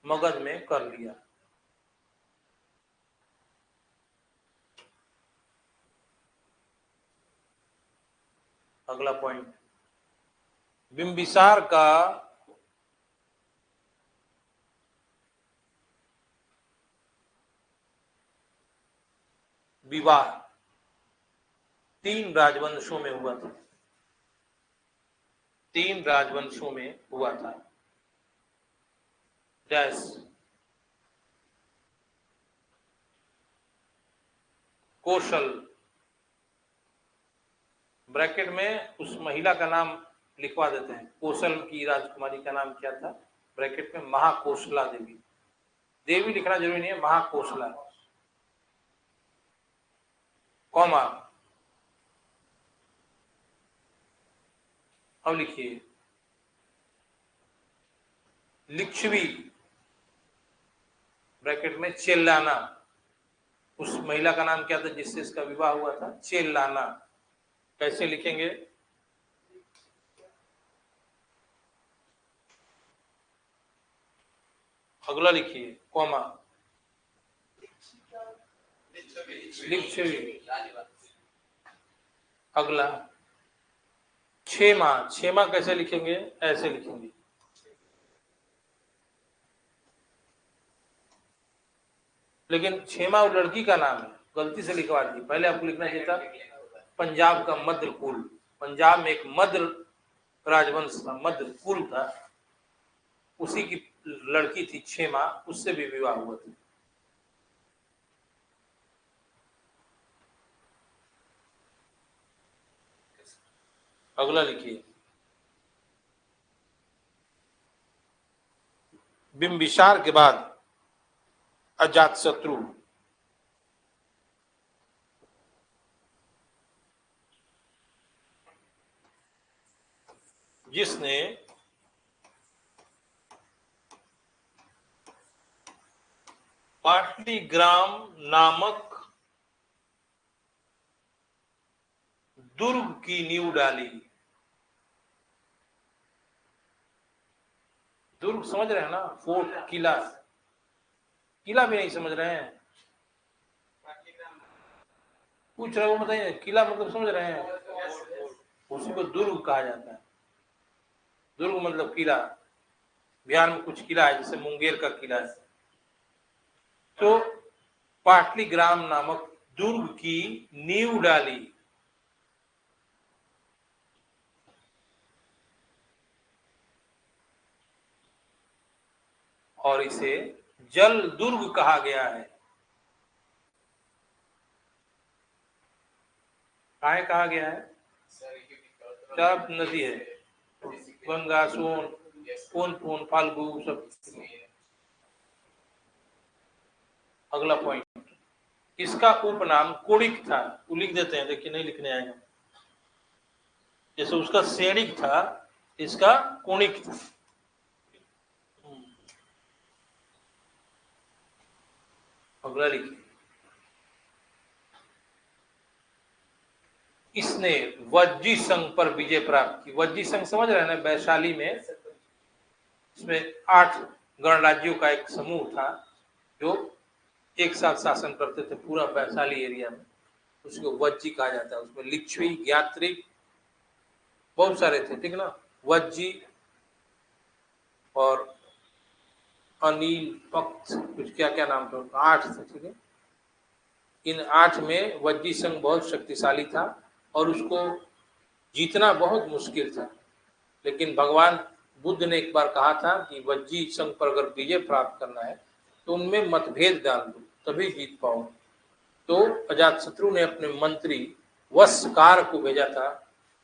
मगध में कर लिया। अगला पॉइंट, बिंबिसार का विवाह 3 राजवंशों में हुआ था, 3 राजवंशों में हुआ था। डैश कौशल ब्रैकेट में उस महिला का नाम लिखवा देते हैं, कौशल की राजकुमारी का नाम क्या था, ब्रैकेट में महाकौशला देवी। देवी लिखना जरूरी नहीं है, महाकौशला, कॉमा। अब लिखिए, लिच्छवी ब्रैकेट में चेल्लाना, उस महिला का नाम क्या था जिससे इसका विवाह हुआ था, चेल्लाना। कैसे लिखेंगे, अगला लिखिए, कॉमा, लिच्छवी। अगला क्षेमा, क्षेमा कैसे लिखेंगे, ऐसे लिखेंगे, लेकिन क्षेमा वो लड़की का नाम है, गलती से लिखवा दी। पहले आपको लिखना चाहिए था पंजाब का मद्र कुल, पंजाब में एक मद्र राजवंश था, मद्र कुल था, उसी की लड़की थी क्षेमा, उससे भी विवाह हुआ था। अगला लिखिए, बिंबिसार के बाद अजातशत्रु, जिसने पाटलीग्राम नामक दुर्ग की नींव डाली। दुर्ग समझ रहे हैं ना, फोर्ट, किला, किला भी नहीं समझ रहे हैं, पूछ रहे हो बताइए, किला मतलब समझ रहे हैं, उसी को दुर्ग कहा जाता है। दुर्ग मतलब किला, बिहार में कुछ किला है जैसे मुंगेर का किला है, तो पाटलीग्राम नामक दुर्ग की नींव डाली। और इसे जल दुर्ग कहा गया है। काहे कहा गया है, चार नदी है, गंगा, सोन, पुन, फाल्गु सब। अगला पॉइंट, इसका उपनाम कोणिक था, वो लिख देते हैं, देखिए नहीं लिखने आएगा, जैसे उसका सैनिक था, इसका कोणिक था। अगला लिखिए, इसने वज्जी संघ पर विजय प्राप्त की। वज्जी संघ समझ रहे हैं ना, वैशाली में, इसमें 8 गणराज्यों का एक समूह था जो एक साथ शासन करते थे पूरा वैशाली एरिया में, उसको वज्जी कहा जाता है। उसमें लिच्छवी, ज्ञात्रिक, बहुत सारे थे, ठीक ना, वज्जी और अनिल, पक्ष, कुछ क्या क्या नाम था, 8 थे, ठीक है। इन 8 में वज्जी संघ बहुत शक्तिशाली था और उसको जीतना बहुत मुश्किल था। लेकिन भगवान बुद्ध ने एक बार कहा था कि वज्जी संघ पर अगर विजय प्राप्त करना है तो उनमें मतभेद डाल दो, तभी जीत पाओ। तो अजातशत्रु ने अपने मंत्री वस्कार को भेजा था,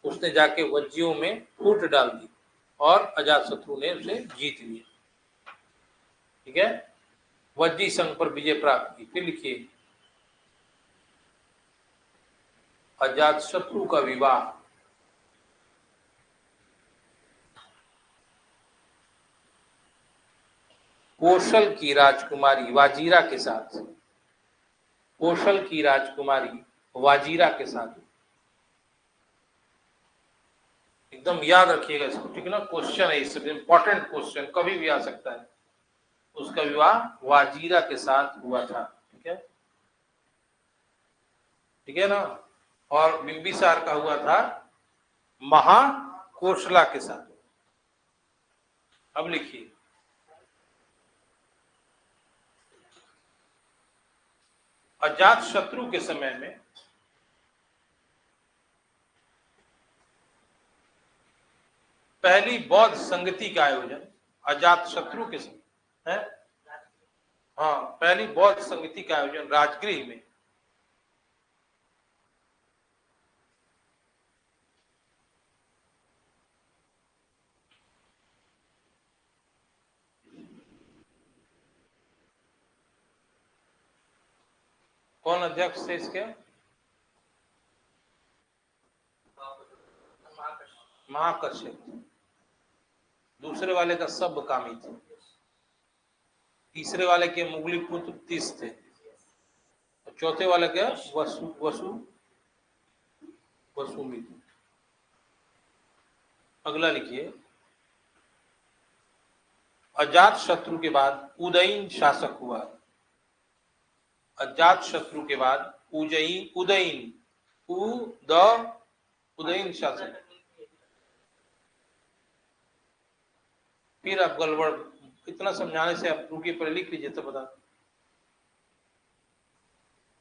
उसने जाके वज्जियों में फूट डाल दी और अजातशत्रु ने उसे जीत लिया। ठीक है, वज्जी संघ पर विजय प्राप्त की। फिर लिखिए, अजातशत्रु का विवाह कौशल की राजकुमारी वाजीरा के साथ, कौशल की राजकुमारी वाजीरा के साथ। एकदम याद रखिएगा इसको, ठीक है ना, क्वेश्चन है, इससे इंपॉर्टेंट क्वेश्चन, कभी भी आ सकता है। उसका विवाह वाजीरा के साथ हुआ था। ठीक है, ठीक है ना। और बिंबिसार का हुआ था महाकोशला के साथ। अब लिखिए, अजात शत्रु के समय में पहली बौद्ध संगति का आयोजन अजात शत्रु के समय है। हाँ, पहली बौद्ध संगति का आयोजन राजगृह में कौन अध्यक्ष थे इसके? महाकश्यप। दूसरे वाले का सब कामी थे। तीसरे वाले के मुगली पुत्र तीस थे। चौथे वाले के वसुमित्र। अगला लिखिए, अजात शत्रु के बाद उदयन शासक हुआ। अजात शत्रु के बाद उदयन शासक। फिर आप गड़बड़, इतना समझाने से आप रुकिए, पर लिख लीजिए तो बता।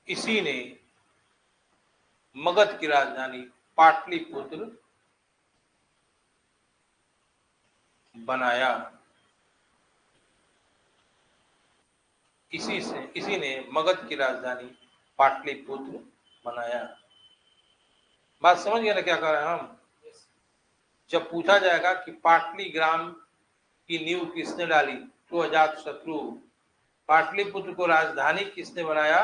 इसी ने मगध की राजधानी पाटलिपुत्र बनाया। इसी ने मगध की राजधानी पाटलिपुत्र बनाया। बात समझ गए ना क्या कर रहे हैं हम? जब पूछा जाएगा कि पाटली ग्राम की नींव किसने डाली, तो अजात शत्रु। पाटलिपुत्र को राजधानी किसने बनाया?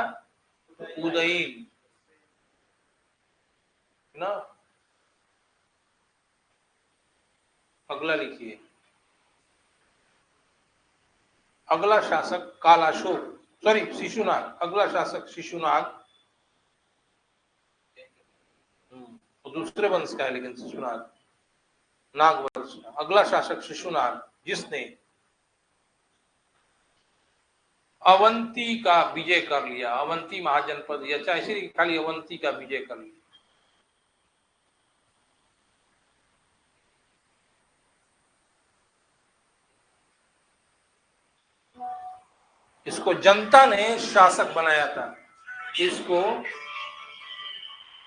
उदयन ना। अगला लिखिए, अगला शासक कालाशोक, सॉरी शिशुनाग। अगला शासक शिशुनाग, तो दूसरे वंश का है लेकिन शिशुनाग नागवंश। अगला शासक शिशुनाग, जिसने अवंती का विजय कर लिया। अवंती महाजनपद, या इसी खाली अवंती का विजय कर लिया। इसको जनता ने शासक बनाया था।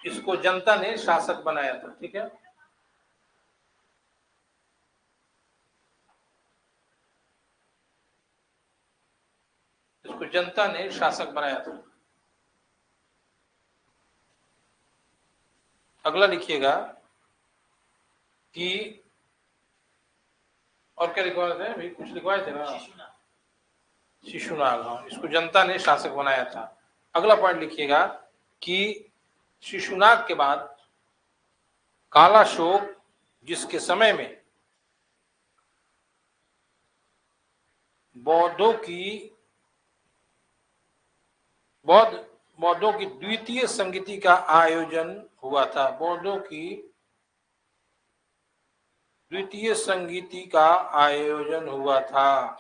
इसको जनता ने शासक बनाया था। ठीक है, इसको जनता ने शासक बनाया था। अगला लिखिएगा कि और क्या लिखवाए थे भाई, कुछ लिखवाए थे ना, शिशुनाग। हाँ, इसको जनता ने शासक बनाया था। अगला पॉइंट लिखिएगा कि शिशुनाग के बाद कालाशोक, जिसके समय में बौद्धों की द्वितीय संगति का आयोजन हुआ था। बौद्धों की द्वितीय संगति का आयोजन हुआ था।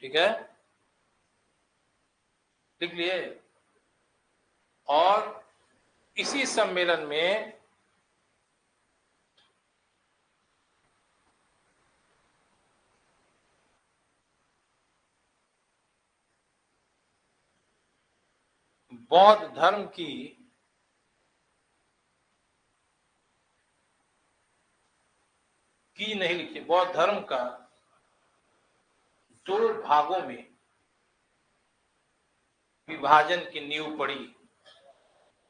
ठीक है, लिख लिए। और इसी सम्मेलन में बौद्ध धर्म की नहीं लिखी। बौद्ध धर्म का 2 भागों में विभाजन की नींव पड़ी।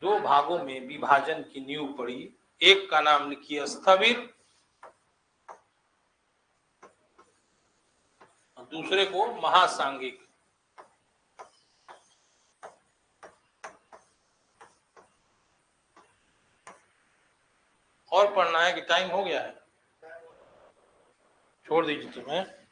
2 भागों में विभाजन की नींव पड़ी। एक का नाम लिखिए स्थविर और दूसरे को महासांगिक। और पढ़ना है कि टाइम हो गया है? छोड़ दीजिए तुम्हें।